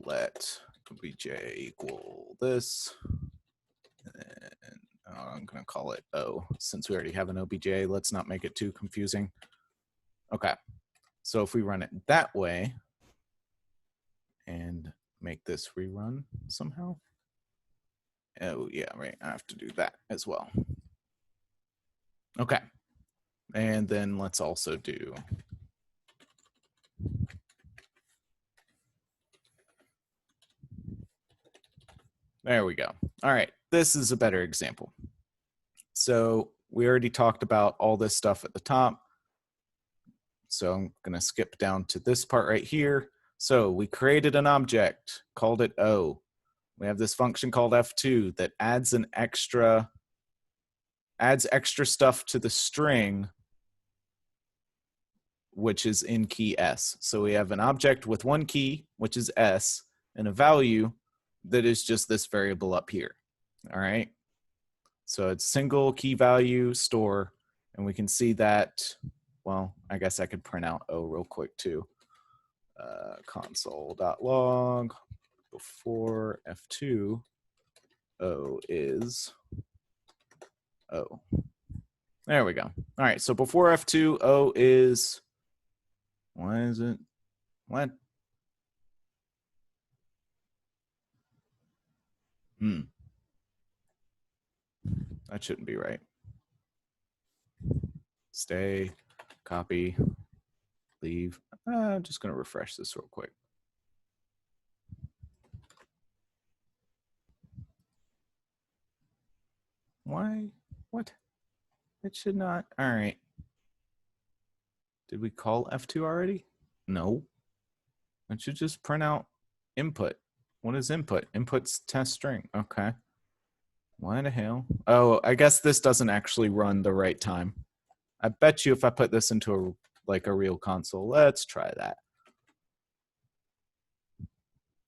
Let obj equal this, and I'm gonna call it O since we already have an obj. Let's not make it too confusing. Okay, so if we run it that way and make this rerun somehow. Oh yeah, right, I have to do that as well. Okay, and then let's also do there we go. All right, this is a better example. So we already talked about all this stuff at the top. So I'm gonna skip down to this part right here. So we created an object, called it O. We have this function called F2 that adds extra stuff to the string, which is in key S. So we have an object with one key, which is S, and a value, that is just this variable up here. All right. So it's single key value store, and we can see that, well, I guess I could print out O real quick too. Console.log before F2, O is O. There we go. All right, so before F2, O is, why is it, what? That shouldn't be right. Stay, copy, leave. I'm just gonna refresh this real quick. Why? What? It should not. All right. Did we call F2 already? No. It should just print out input. What is input? Input's test string. Okay. Why the hell? Oh, I guess this doesn't actually run the right time. I bet you if I put this into a real console, let's try that.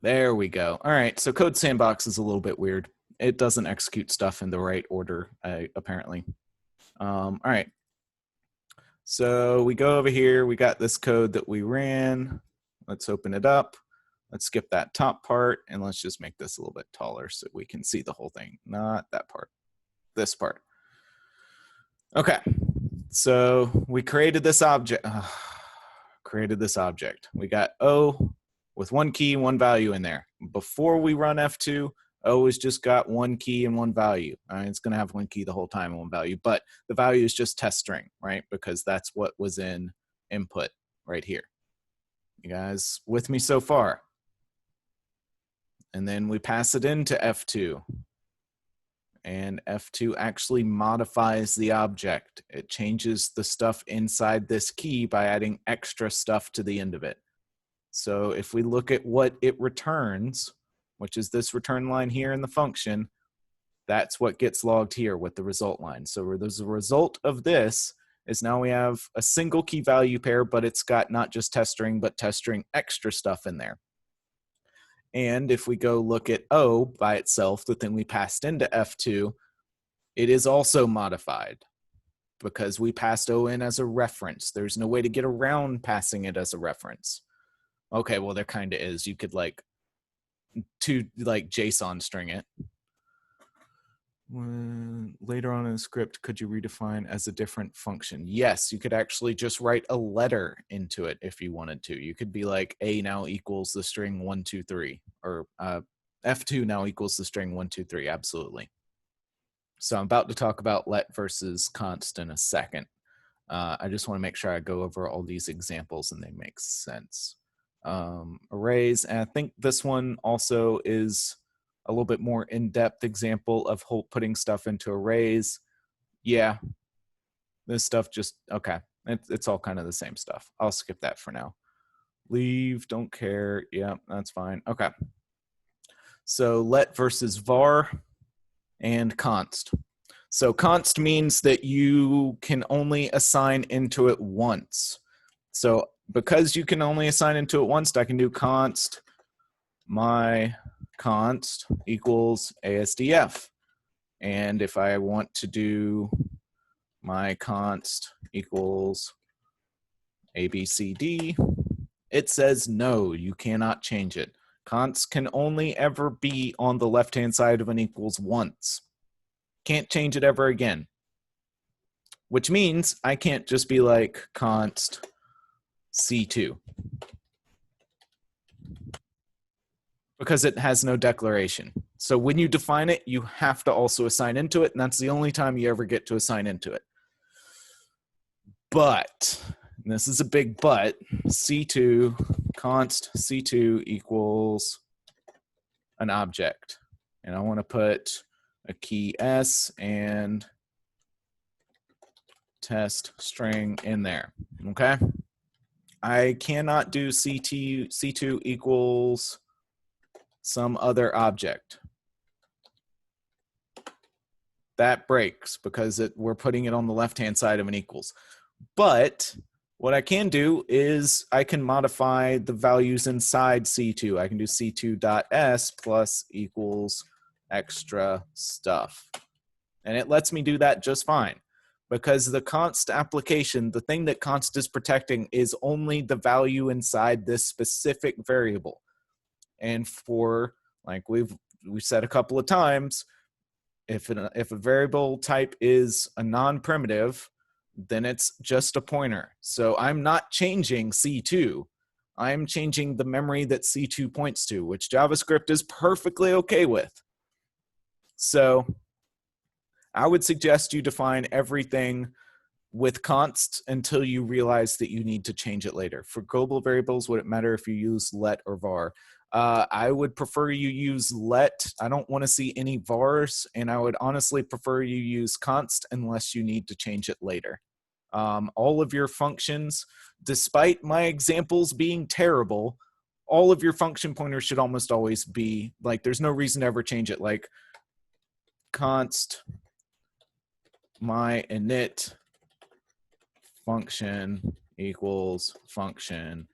There we go. All right, so Code Sandbox is a little bit weird. It doesn't execute stuff in the right order, apparently. All right. So we go over here. We got this code that we ran. Let's open it up. Let's skip that top part, and let's just make this a little bit taller so we can see the whole thing. Not that part, this part. Okay, so we created this object. We got O with one key, one value in there. Before we run F2, O has just got one key and one value. It's going to have one key the whole time and one value, but the value is just test string, right? Because that's what was in input right here. You guys with me so far? And then we pass it into F2. And F2 actually modifies the object. It changes the stuff inside this key by adding extra stuff to the end of it. So if we look at what it returns, which is this return line here in the function, that's what gets logged here with the result line. So there's a result of this is now we have a single key value pair, but it's got not just test string, but test string extra stuff in there. And if we go look at O by itself, the thing we passed into F2, it is also modified because we passed O in as a reference. There's no way to get around passing it as a reference. Okay, well, there kind of is. You could JSON string it. Later on in the script, could you redefine as a different function? Yes, you could actually just write a letter into it if you wanted to. You could be like A now equals the string 123, or F2 now equals the string 123. Absolutely. So I'm about to talk about let versus const in a second. I just want to make sure I go over all these examples and they make sense. Arrays, and I think this one also is a little bit more in-depth example of putting stuff into arrays. Yeah, this stuff just, okay. It's all kind of the same stuff. I'll skip that for now. Leave, don't care. Yeah, that's fine. Okay. So let versus var and const. So const means that you can only assign into it once. So because you can only assign into it once, I can do const my const equals ASDF. And if I want to do my const equals ABCD, it says no, you cannot change it. Const can only ever be on the left-hand side of an equals once. Can't change it ever again. Which means I can't just be like const C2. Because it has no declaration. So when you define it, you have to also assign into it, and that's the only time you ever get to assign into it. But, and this is a big but, C2, const C2 equals an object. And I want to put a key S and test string in there, okay? I cannot do C2 equals some other object. That breaks because we're putting it on the left-hand side of an equals. But What I can do is I can modify the values inside C2. I can do C2.s plus equals extra stuff. And it lets me do that just fine because the const application, the thing that const is protecting is only the value inside this specific variable. And for, like we've said a couple of times, if a variable type is a non-primitive, then it's just a pointer. So I'm not changing C2. I'm changing the memory that C2 points to, which JavaScript is perfectly okay with. So I would suggest you define everything with const until you realize that you need to change it later. For global variables, would it matter if you use let or var? I would prefer you use let. I don't want to see any vars, and I would honestly prefer you use const unless you need to change it later. All of your functions, despite my examples being terrible, all of your function pointers should almost always be, like, there's no reason to ever change it, like const my init function equals function.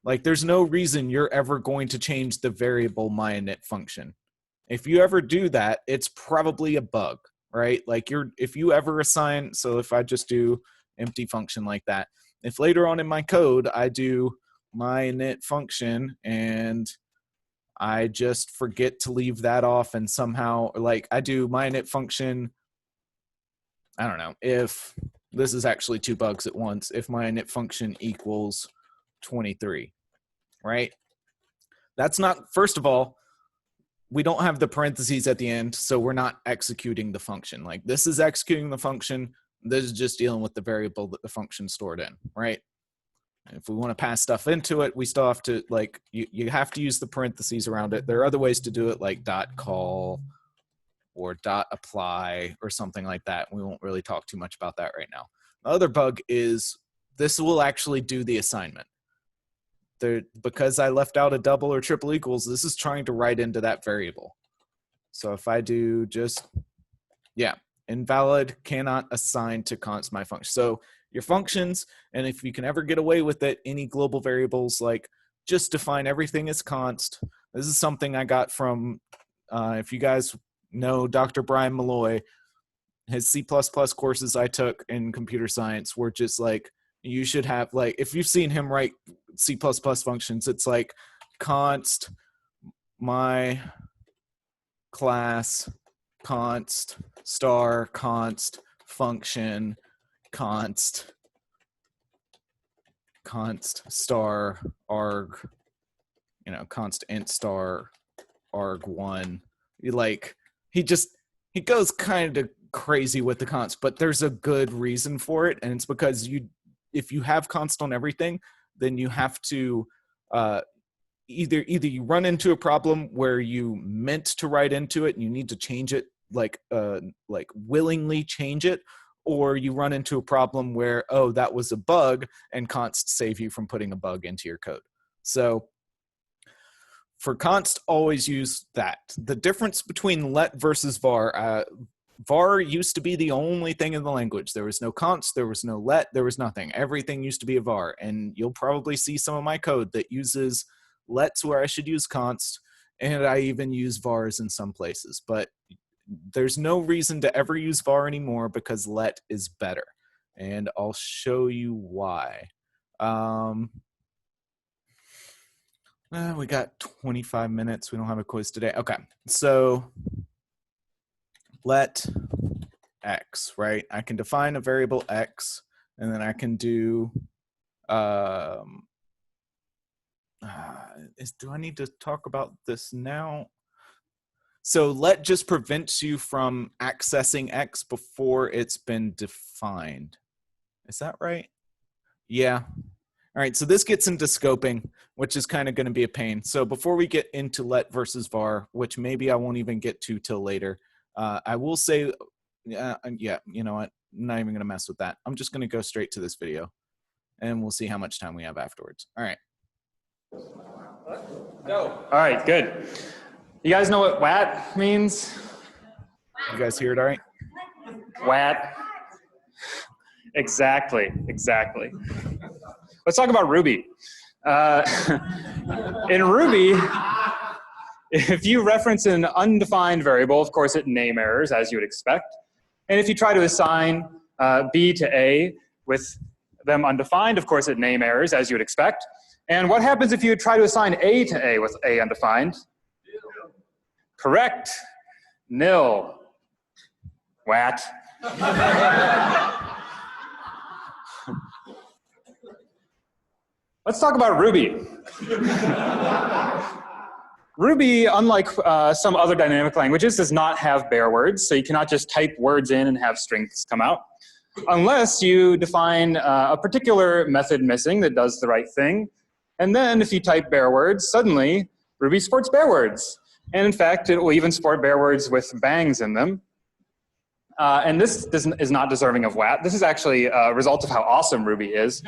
Like, there's no reason you're ever going to change the variable my init function. If you ever do that, it's probably a bug, right? Like, if you ever assign, so if I just do empty function like that, if later on in my code I do my init function and I just forget to leave that off and somehow, like, I do my init function, I don't know, if this is actually two bugs at once, if my init function equals 23, right? That's not, first of all, we don't have the parentheses at the end, so we're not executing the function. Like, this is executing the function, this is just dealing with the variable that the function stored in, right? And if we want to pass stuff into it, we still have to, like, you have to use the parentheses around it. There are other ways to do it, like .call or .apply or something like that. We won't really talk too much about that right now. The other bug is this will actually do the assignment. Because I left out a double or triple equals, this is trying to write into that variable. So if I do just, yeah, invalid, cannot assign to const my function. So your functions, and if you can ever get away with it, any global variables, like, just define everything as const. This is something I got from, if you guys know Dr. Brian Malloy, his C++ courses I took in computer science were just like, you should have, like, if you've seen him write C++ functions, it's like const my class const star const function const star arg, you know, const int star arg1. Like, he goes kind of crazy with the const, but there's a good reason for it, and it's because if you have const on everything, then you have to either you run into a problem where you meant to write into it and you need to change it, like willingly change it, or you run into a problem where, oh, that was a bug, and const save you from putting a bug into your code. So for const, always use that. The difference between let versus var, var used to be the only thing in the language. There was no const, there was no let, there was nothing. Everything used to be a var. And you'll probably see some of my code that uses lets where I should use const, and I even use vars in some places. But there's no reason to ever use var anymore because let is better. And I'll show you why. We got 25 minutes. We don't have a quiz today. Okay, so let x, right? I can define a variable x, and then I can do, do I need to talk about this now? So let just prevents you from accessing x before it's been defined. Is that right? Yeah. All right, so this gets into scoping, which is kind of going to be a pain. So before we get into let versus var, which maybe I won't even get to till later, I will say, yeah, you know what? I'm not even going to mess with that. I'm just going to go straight to this video, and we'll see how much time we have afterwards. All right. Go. All right, good. You guys know what WAT means? You guys hear it all right? WAT. Exactly. Let's talk about Ruby. In Ruby, if you reference an undefined variable, of course it name errors, as you would expect. And if you try to assign B to A with them undefined, of course it name errors, as you would expect. And what happens if you try to assign A to A with A undefined? Correct. Nil. Wat. Let's talk about Ruby. Ruby, unlike some other dynamic languages, does not have bare words, so you cannot just type words in and have strings come out, unless you define a particular method missing that does the right thing. And then if you type bare words, suddenly Ruby supports bare words. And in fact, it will even support bare words with bangs in them. And this is not deserving of WAT. This is actually a result of how awesome Ruby is.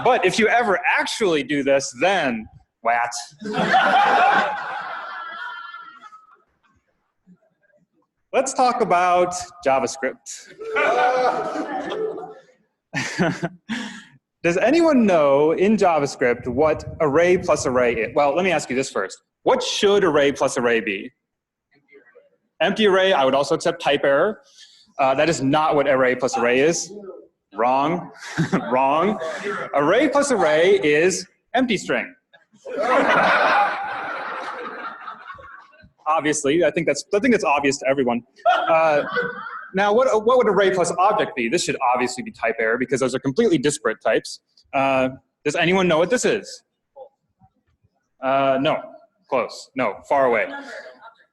But if you ever actually do this, then WAT. Let's talk about JavaScript. Does anyone know in JavaScript what array plus array is? Well, let me ask you this first. What should array plus array be? Empty array, I would also accept type error. That is not what array plus array is. Wrong. Wrong. Array plus array is empty string. Obviously, I think that's obvious to everyone. Now, what would array plus object be? This should obviously be type error because those are completely disparate types. Does anyone know what this is? No. Close. No. Far away.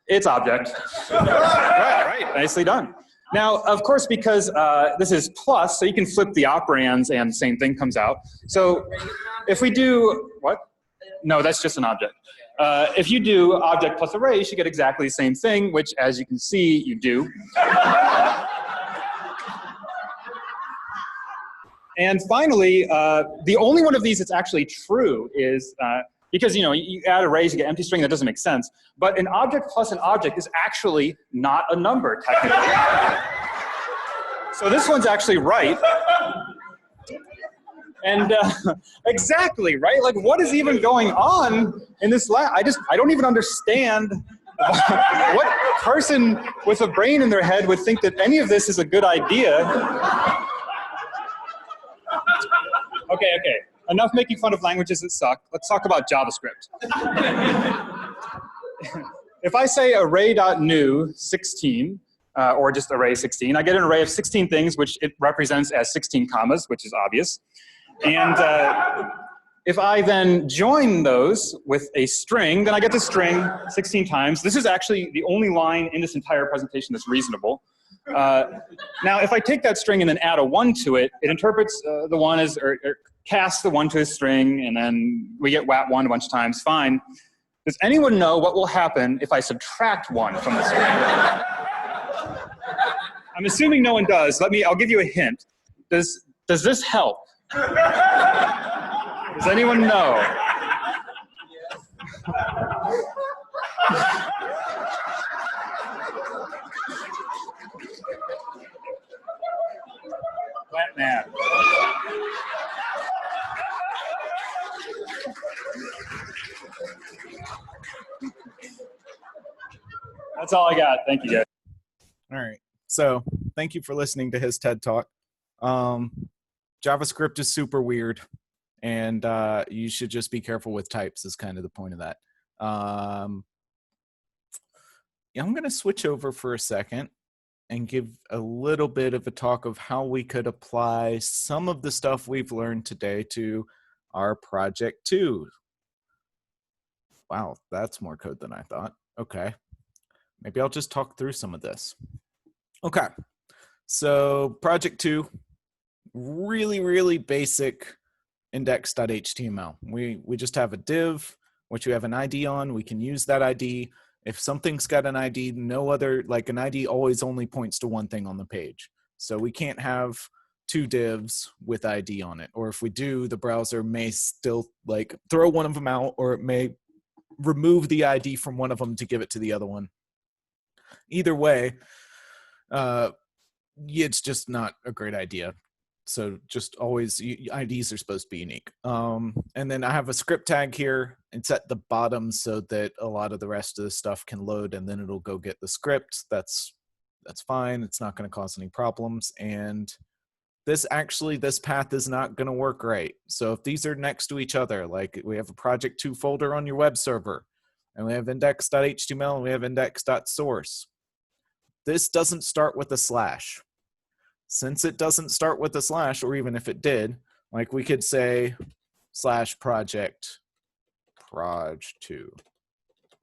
It's object. Right. Nicely done. Now, of course, because this is plus, so you can flip the operands and the same thing comes out. So if we do, what? No, that's just an object. If you do object plus array, you should get exactly the same thing, which, as you can see, you do. And finally, the only one of these that's actually true is, because you add arrays, you get empty string, that doesn't make sense. But an object plus an object is actually not a number, technically. So this one's actually right. And exactly, right? Like, what is even going on in this lab? I don't even understand what person with a brain in their head would think that any of this is a good idea. Okay. Enough making fun of languages that suck. Let's talk about JavaScript. If I say array.new 16, or just array 16, I get an array of 16 things, which it represents as 16 commas, which is obvious. And if I then join those with a string, then I get the string 16 times. This is actually the only line in this entire presentation that's reasonable. Now, if I take that string and then add a 1 to it, it interprets the 1 as, or casts the 1 to a string, and then we get wat1 a bunch of times. Fine. Does anyone know what will happen if I subtract 1 from the string? I'm assuming no one does. I'll give you a hint. Does this help? Does anyone know? Wet man. That's all I got. Thank you, guys. All right. So thank you for listening to his TED Talk. JavaScript is super weird, and you should just be careful with types is kind of the point of that. I'm going to switch over for a second and give a little bit of a talk of how we could apply some of the stuff we've learned today to our project 2. Wow, that's more code than I thought. Okay. Maybe I'll just talk through some of this. Okay. So project 2, really, really basic index.html. We just have a div, which we have an ID on. We can use that ID. If something's got an ID, no other, like an ID always only points to one thing on the page. So we can't have 2 divs with ID on it. Or if we do, the browser may still like throw one of them out, or it may remove the ID from one of them to give it to the other one. Either way, it's just not a great idea. So just always, IDs are supposed to be unique. And then I have a script tag here. It's at the bottom so that a lot of the rest of the stuff can load, and then it'll go get the script. That's fine. It's not going to cause any problems. And this path is not going to work right. So if these are next to each other, like we have a project 2 folder on your web server, and we have index.html and we have index.source. This doesn't start with a slash. Since it doesn't start with a slash, or even if it did, like we could say /project proj2.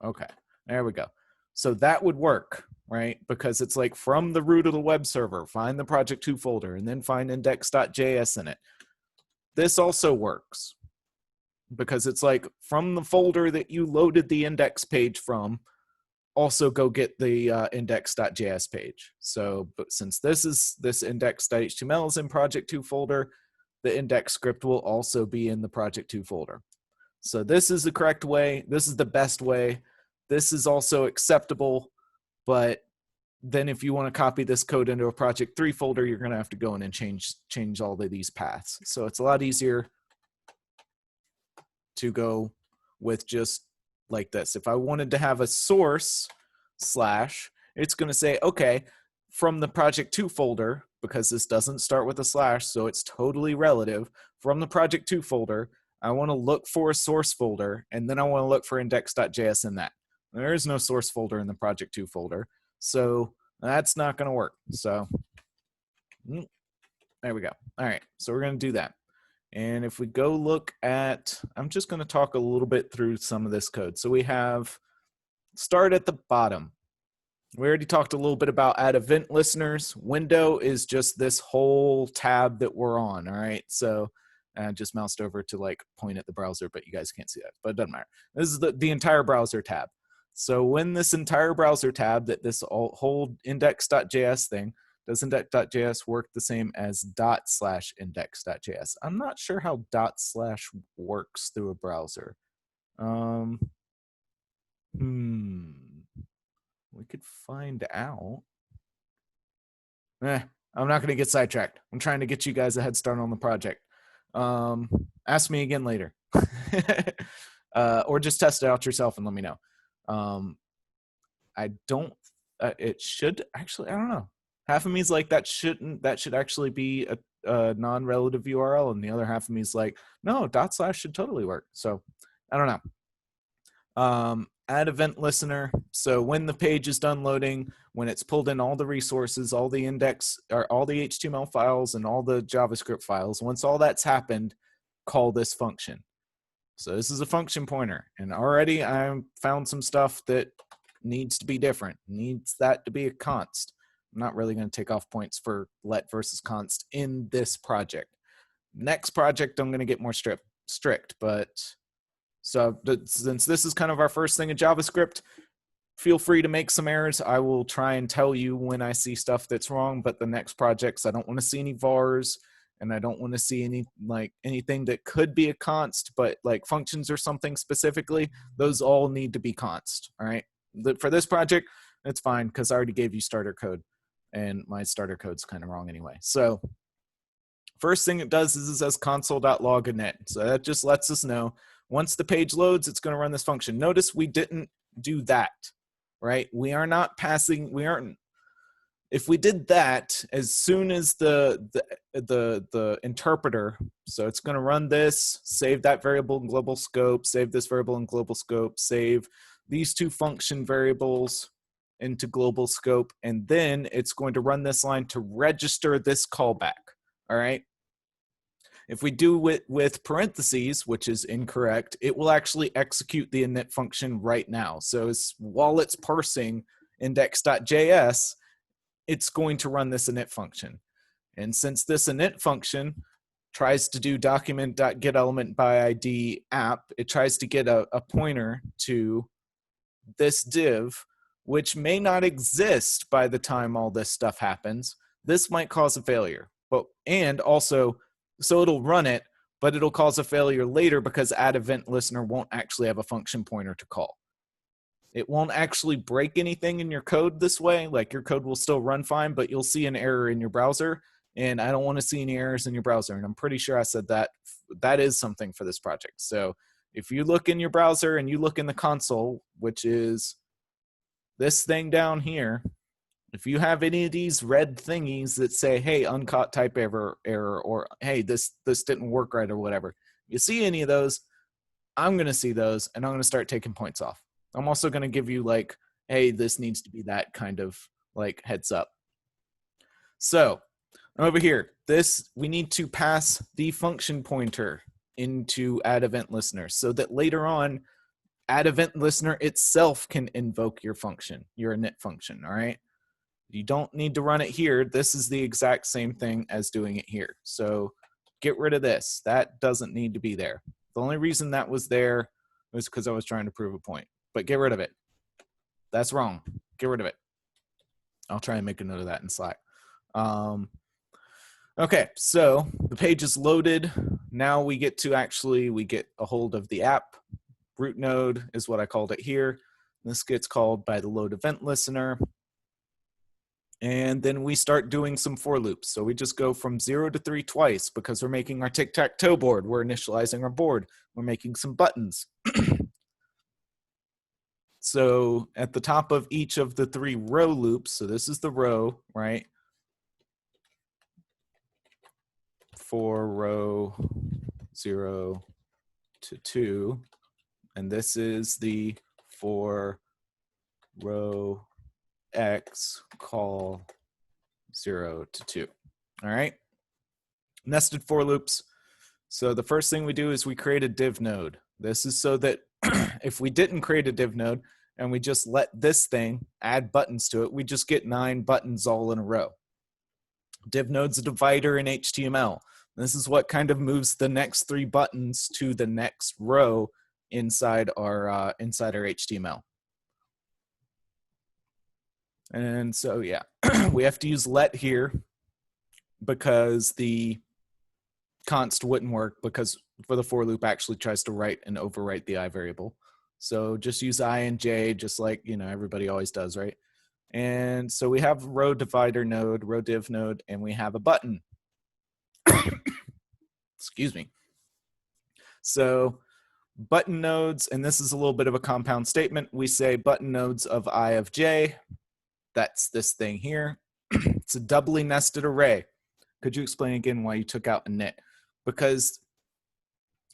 Okay, there we go. So that would work, right? Because it's like from the root of the web server, find the project 2 folder and then find index.js in it. This also works because it's like from the folder that you loaded the index page from, also go get the index.js page. So, but since this index.html is in project 2 folder, the index script will also be in the project 2 folder. So this is the correct way. This is the best way. This is also acceptable, but then if you want to copy this code into a project 3 folder, you're going to have to go in and change all of these paths. So it's a lot easier to go with just like this. If I wanted to have a source slash, it's going to say, okay, from the project 2 folder, because this doesn't start with a slash, so it's totally relative, from the project 2 folder, I want to look for a source folder, and then I want to look for index.js in that. There is no source folder in the project 2 folder, so that's not going to work. So there we go. All right, so we're going to do that. And if we go look at, I'm just going to talk a little bit through some of this code. So we have start at the bottom. We already talked a little bit about add event listeners. Window is just this whole tab that we're on. All right. So I just moused over to like point at the browser, but you guys can't see that, but it doesn't matter. This is the entire browser tab. So when this entire browser tab, that this whole index.js thing, does index.js work the same as /index.js? I'm not sure how / works through a browser. We could find out. I'm not going to get sidetracked. I'm trying to get you guys a head start on the project. Ask me again later. Or just test it out yourself and let me know. I don't, it should actually, I don't know. Half of me is like, that should actually be a non-relative URL, and the other half of me is like, no, / should totally work. So I don't know. Add event listener. So when the page is done loading, when it's pulled in all the resources, all the index or all the HTML files and all the JavaScript files, once all that's happened, call this function. So this is a function pointer, and already I found some stuff that needs to be different, needs that to be a const. I'm not really going to take off points for let versus const in this project. Next project, I'm going to get more strict, but so since this is kind of our first thing in JavaScript, feel free to make some errors. I will try and tell you when I see stuff that's wrong, but the next projects, I don't want to see any vars, and I don't want to see anything that could be a const, but like functions or something specifically, those all need to be const, all right? For this project, it's fine because I already gave you starter code, and my starter code's kind of wrong anyway. So first thing it does is it says console.log init. So that just lets us know once the page loads, it's going to run this function. Notice we didn't do that, right? We are not passing, if we did that, as soon as the interpreter, so it's going to run this, save that variable in global scope, save this variable in global scope, save these 2 function variables into global scope, and then it's going to run this line to register this callback, all right? If we do it with parentheses, which is incorrect, it will actually execute the init function right now. So while it's parsing index.js, it's going to run this init function. And since this init function tries to do document.getElementById app, it tries to get a pointer to this div, which may not exist by the time all this stuff happens. This might cause a failure. And also, so it'll run it, but it'll cause a failure later because add event listener won't actually have a function pointer to call. It won't actually break anything in your code this way. Like your code will still run fine, but you'll see an error in your browser and I don't want to see any errors in your browser. And I'm pretty sure I said that that is something for this project. So if you look in your browser and you look in the console, which is this thing down here, if you have any of these red thingies that say, hey, uncaught type error, or hey, this didn't work right or whatever, you see any of those, I'm going to see those and I'm going to start taking points off. I'm also going to give you like, hey, this needs to be that kind of like heads up. So over here, we need to pass the function pointer into add event listener so that later on add event listener itself can invoke your function, your init function. All right. You don't need to run it here. This is the exact same thing as doing it here. So get rid of this. That doesn't need to be there. The only reason that was there was because I was trying to prove a point, but get rid of it. That's wrong. Get rid of it. I'll try and make a note of that in Slack. Okay, so the page is loaded. Now we get a hold of the app. Root node is what I called it here. This gets called by the load event listener. And then we start doing some for loops. So we just go from 0 to 3 twice because we're making our tic-tac-toe board. We're initializing our board. We're making some buttons. So at the top of each of the 3 row loops, so this is the row, right? For row 0 to 2. And this is the for row X call 0 to 2. All right. Nested for loops. So the first thing we do is we create a div node. This is so that if we didn't create a div node and we just let this thing add buttons to it, we just get 9 buttons all in a row. Div node's a divider in HTML. This is what kind of moves the next 3 buttons to the next row inside our HTML. And so, yeah, we have to use let here because the const wouldn't work because for the for loop actually tries to write and overwrite the I variable. So just use I and J just like, everybody always does, right? And so we have row divider node, row div node, and we have a button. Excuse me. So button nodes, and this is a little bit of a compound statement. We say button nodes of I of J. That's this thing here. It's a doubly nested array. Could you explain again why you took out init? Because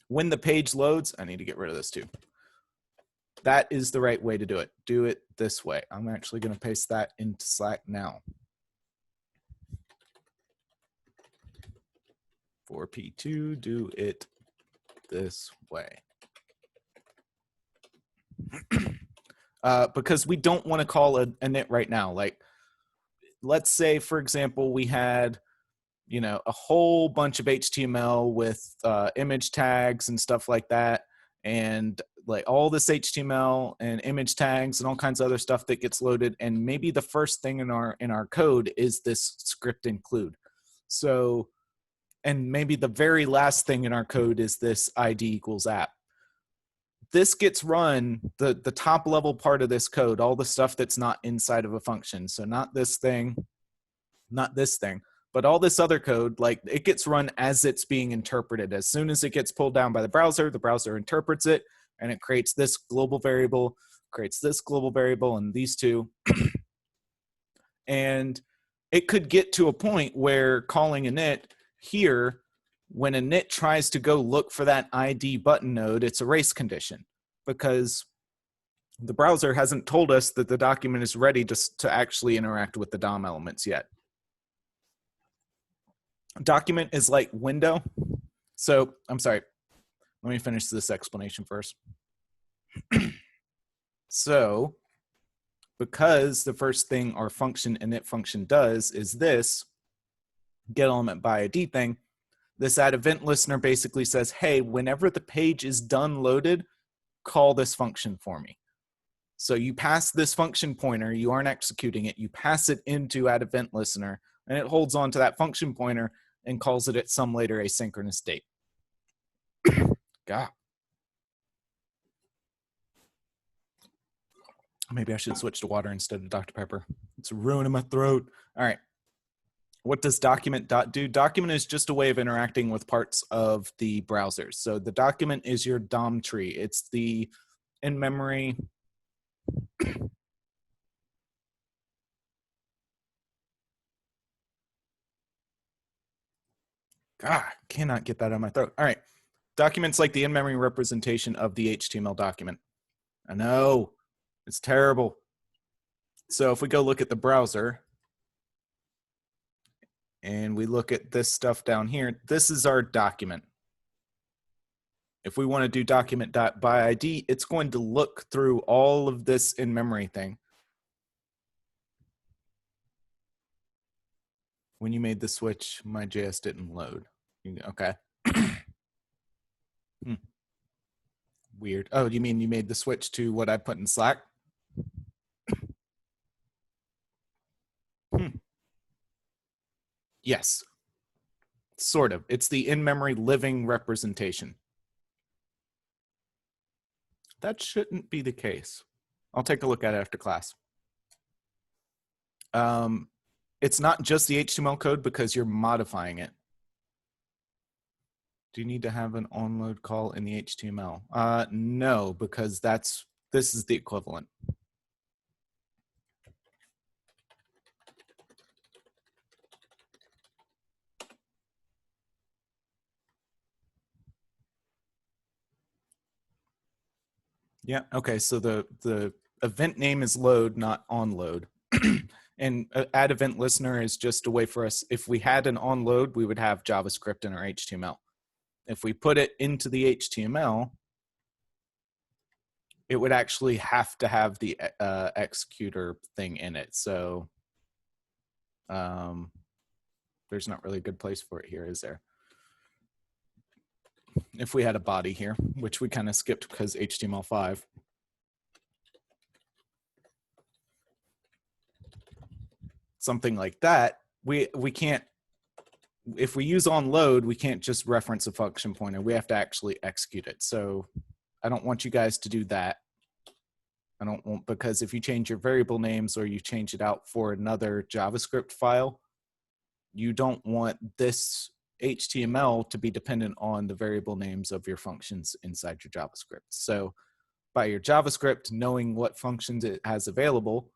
when the page loads, I need to get rid of this too. That is the right way to do it. Do it this way. I'm actually going to paste that into Slack now. For P2, do it this way. Because we don't want to call a init right now. Like, let's say, for example, we had, a whole bunch of HTML with image tags and stuff like that. And like all this HTML and image tags and all kinds of other stuff that gets loaded. And maybe the first thing in our code is this script include. So, and maybe the very last thing in our code is this ID equals app. This gets run, the top level part of this code, all the stuff that's not inside of a function. So not this thing, but all this other code, like it gets run as it's being interpreted. As soon as it gets pulled down by the browser interprets it and it creates this global variable, and these two. And it could get to a point where calling init here, when init tries to go look for that ID button node, it's a race condition because the browser hasn't told us that the document is ready to actually interact with the DOM elements yet. Document is like window. So I'm sorry, let me finish this explanation first. So because the first thing our function init function does is this get element by ID thing, this add event listener basically says, hey, whenever the page is done loaded, call this function for me. So you pass this function pointer, you aren't executing it, you pass it into add event listener, and it holds on to that function pointer and calls it at some later asynchronous date. God. Maybe I should switch to water instead of Dr. Pepper. It's ruining my throat. All right. What does document dot do? Document is just a way of interacting with parts of the browser. So the document is your DOM tree. It's the in-memory. God, cannot get that out of my throat. All right. Document's like the in-memory representation of the HTML document. I know, it's terrible. So if we go look at the browser and we look at this stuff down here, this is our document. If we want to do document.byId, it's going to look through all of this in-memory thing. When you made the switch, my JS didn't load. Okay. Weird. Oh, you mean you made the switch to what I put in Slack? Yes. Sort of. It's the in-memory living representation. That shouldn't be the case. I'll take a look at it after class. It's not just the HTML code because you're modifying it. Do you need to have an onload call in the HTML? No, because this is the equivalent. Yeah, okay, so the event name is load, not onload. And add event listener is just a way for us, if we had an onload, we would have JavaScript in our HTML. If we put it into the HTML, it would actually have to have the executor thing in it. So there's not really a good place for it here, is there? If we had a body here, which we kind of skipped because HTML5. Something like that, we can't, if we use onload, we can't just reference a function pointer. We have to actually execute it. So I don't want you guys to do that. I don't want, because if you change your variable names or you change it out for another JavaScript file, you don't want this HTML to be dependent on the variable names of your functions inside your JavaScript. So by your JavaScript knowing what functions it has available,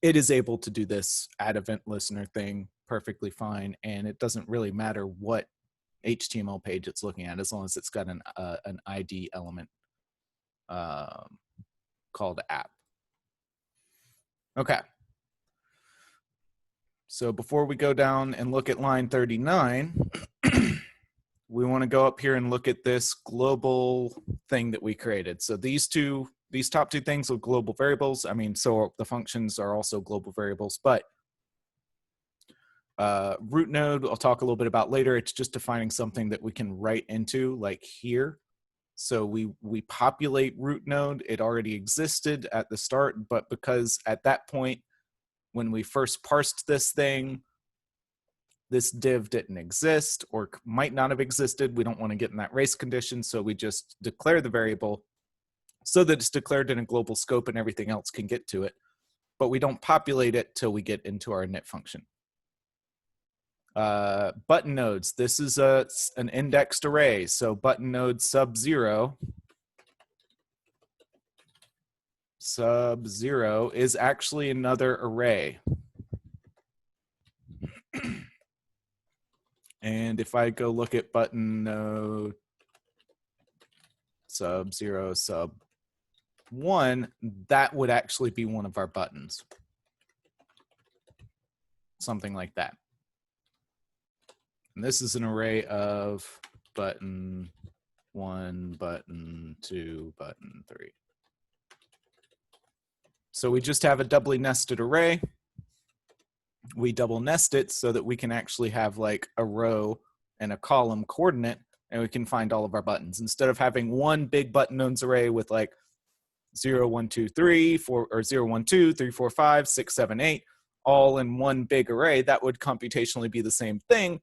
it is able to do this add event listener thing perfectly fine, and it doesn't really matter what HTML page it's looking at as long as it's got an ID element called app. Okay. So before we go down and look at line 39, we want to go up here and look at this global thing that we created. So these top two things are global variables. I mean, so the functions are also global variables, but root node, I'll talk a little bit about later. It's just defining something that we can write into, like here. So we populate root node. It already existed at the start, but because at that point, when we first parsed this thing, this div didn't exist or might not have existed. We don't want to get in that race condition, so we just declare the variable so that it's declared in a global scope and everything else can get to it. But we don't populate it till we get into our init function. Button nodes, this is an indexed array. So button node sub0 is actually another array. And if I go look at button node sub0 sub1, that would actually be one of our buttons. Something like that. And this is an array of button 1, button 2, button 3. So we just have a doubly nested array. We double nest it so that we can actually have like a row and a column coordinate, and we can find all of our buttons. Instead of having one big button nodes array with like 0, 1, 2, 3, 4, or 0, 1, 2, 3, 4, 5, 6, 7, 8, all in one big array, that would computationally be the same thing.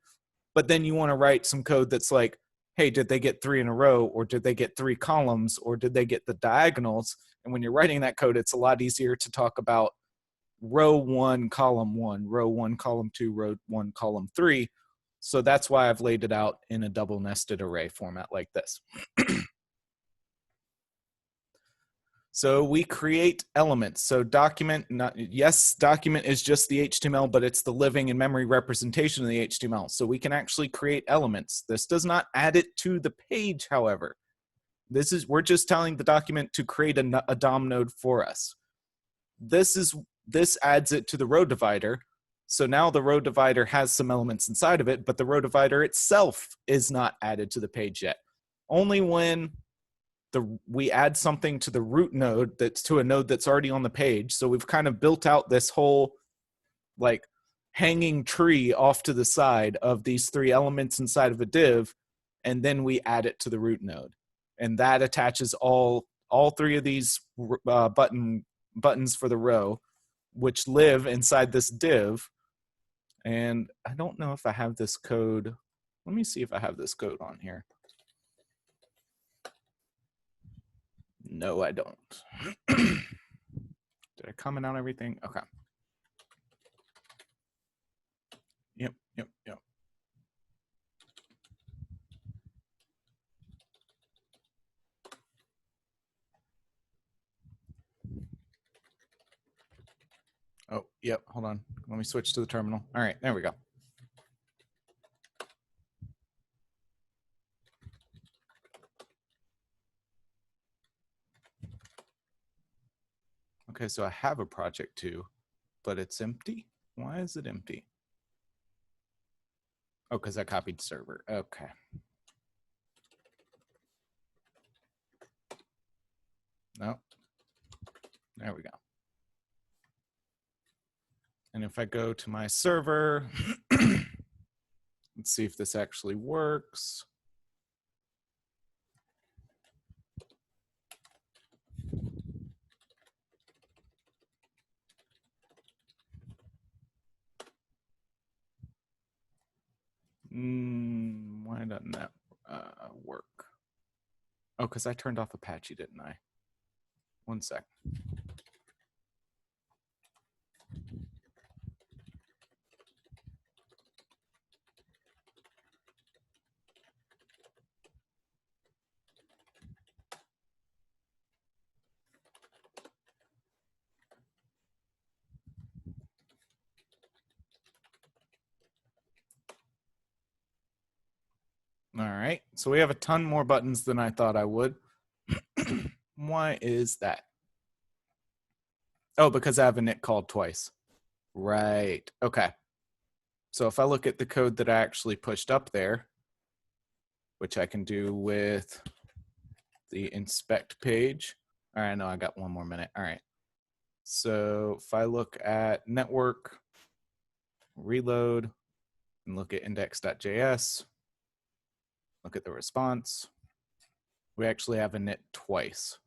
But then you want to write some code that's like, hey, did they get 3 in a row, or did they get 3 columns, or did they get the diagonals? And when you're writing that code, it's a lot easier to talk about row 1, column 1, row 1, column 2, row 1, column 3. So that's why I've laid it out in a double nested array format like this. So we create elements. So document, yes, document is just the HTML, but it's the living and memory representation of the HTML. So we can actually create elements. This does not add it to the page, however. We're just telling the document to create a DOM node for us. This adds it to the row divider. So now the row divider has some elements inside of it, but the row divider itself is not added to the page yet. Only when we add something to the root node that's to a node that's already on the page. So we've kind of built out this whole like hanging tree off to the side of these 3 elements inside of a div, and then we add it to the root node. And that attaches all 3 of these buttons for the row, which live inside this div. And I don't know if I have this code. Let me see if I have this code on here. No, I don't. Did I comment on everything? Okay. Yep. Oh, yep, hold on. Let me switch to the terminal. All right, there we go. Okay, so I have a project too, but it's empty. Why is it empty? Oh, because I copied server. Okay. No. There we go. And if I go to my server, let's see if this actually works. Why doesn't that work? Oh, because I turned off Apache, didn't I? One sec. All right, so we have a ton more buttons than I thought I would. Why is that? Oh, because I have a init called twice. Right, okay. So if I look at the code that I actually pushed up there, which I can do with the inspect page. All right, no, I got 1 more minute. All right. So if I look at network, reload, and look at index.js, look at the response, we actually have init twice.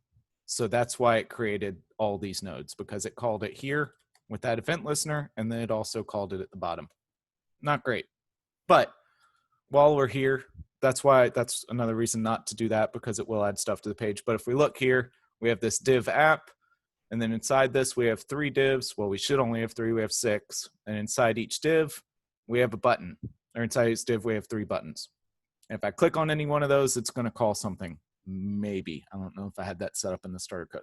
So that's why it created all these nodes, because it called it here with that event listener, and then it also called it at the bottom. Not great. But while we're here, that's another reason not to do that, because it will add stuff to the page. But if we look here, we have this div app, and then inside this, we have 3 divs. Well, we should only have 3, we have 6. And inside each div, we have a button. Or inside each div, we have 3 buttons. And if I click on any one of those, it's gonna call something. Maybe. I don't know if I had that set up in the starter code.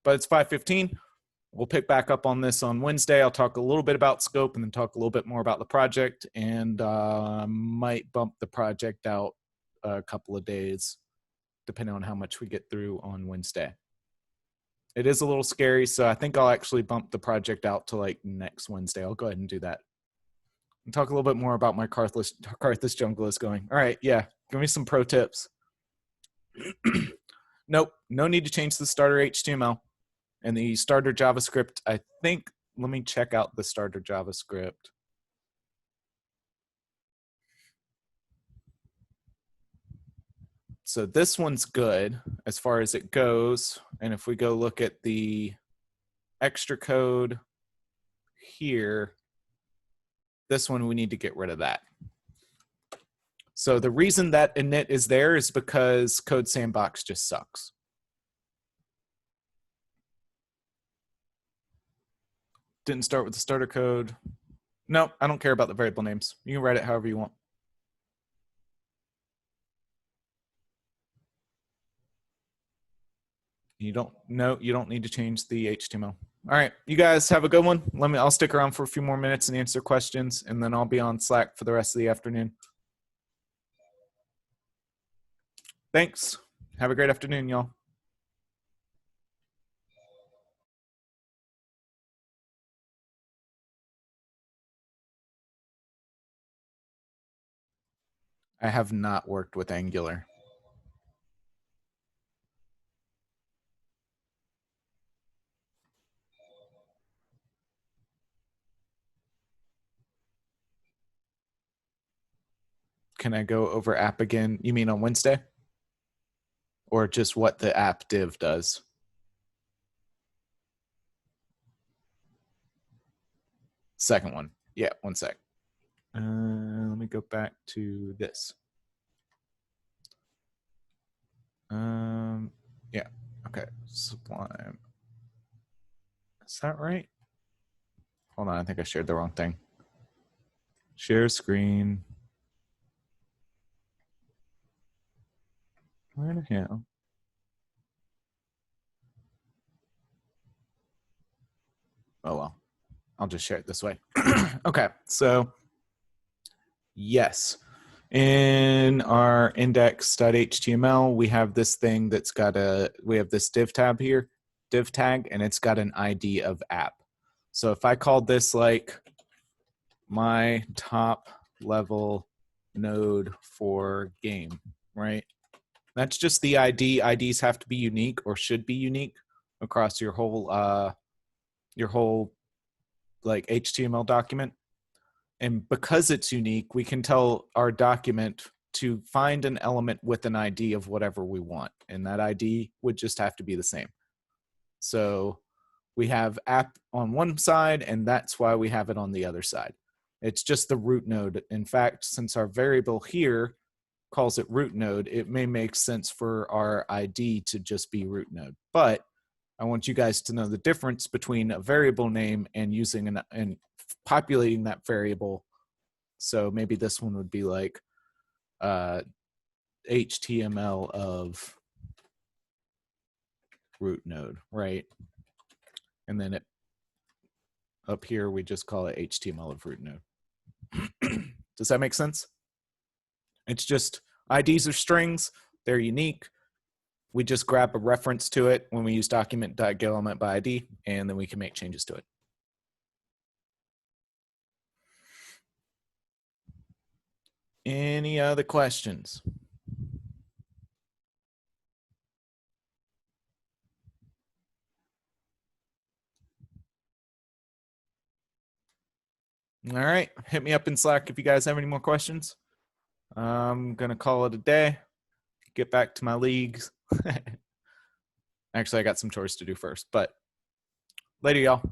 But it's 5:15. We'll pick back up on this on Wednesday. I'll talk a little bit about scope and then talk a little bit more about the project, and might bump the project out a couple of days, depending on how much we get through on Wednesday. It is a little scary, so I think I'll actually bump the project out to like next Wednesday. I'll go ahead and do that. And talk a little bit more about my Carthus jungle is going. All right, yeah, give me some pro tips. Nope, no need to change the starter HTML. And the starter JavaScript, I think, let me check out the starter JavaScript. So this one's good as far as it goes. And if we go look at the extra code here, this one, we need to get rid of that. So the reason that init is there is because Code Sandbox just sucks. Didn't start with the starter code. No, I don't care about the variable names. You can write it however you want. You don't need to change the HTML. All right, you guys have a good one. I'll stick around for a few more minutes and answer questions, and then I'll be on Slack for the rest of the afternoon. Thanks. Have a great afternoon, y'all. I have not worked with Angular. Can I go over app again? You mean on Wednesday? Or just what the app div does? Second one. Yeah, one sec. Let me go back to this. Yeah, okay, Sublime. Is that right? Hold on, I think I shared the wrong thing. Share screen. Where the hell? Oh well, I'll just share it this way. Okay, so yes, in our index.html, we have this thing that's got we have this div tab here, div tag, and it's got an ID of app. So if I called this like my top level node for game, right? That's just the ID. IDs have to be unique or should be unique across your whole like HTML document. And because it's unique, we can tell our document to find an element with an ID of whatever we want. And that ID would just have to be the same. So we have app on one side, and that's why we have it on the other side. It's just the root node. In fact, since our variable here calls it root node, it may make sense for our ID to just be root node. But I want you guys to know the difference between a variable name and using and populating that variable. So maybe this one would be like HTML of root node, right? And then up here, we just call it HTML of root node. Does that make sense? It's just IDs are strings. They're unique. We just grab a reference to it when we use document.getElementById, and then we can make changes to it. Any other questions? All right, hit me up in Slack if you guys have any more questions. I'm gonna call it a day. Get back to my leagues. Actually, I got some chores to do first, but later, y'all.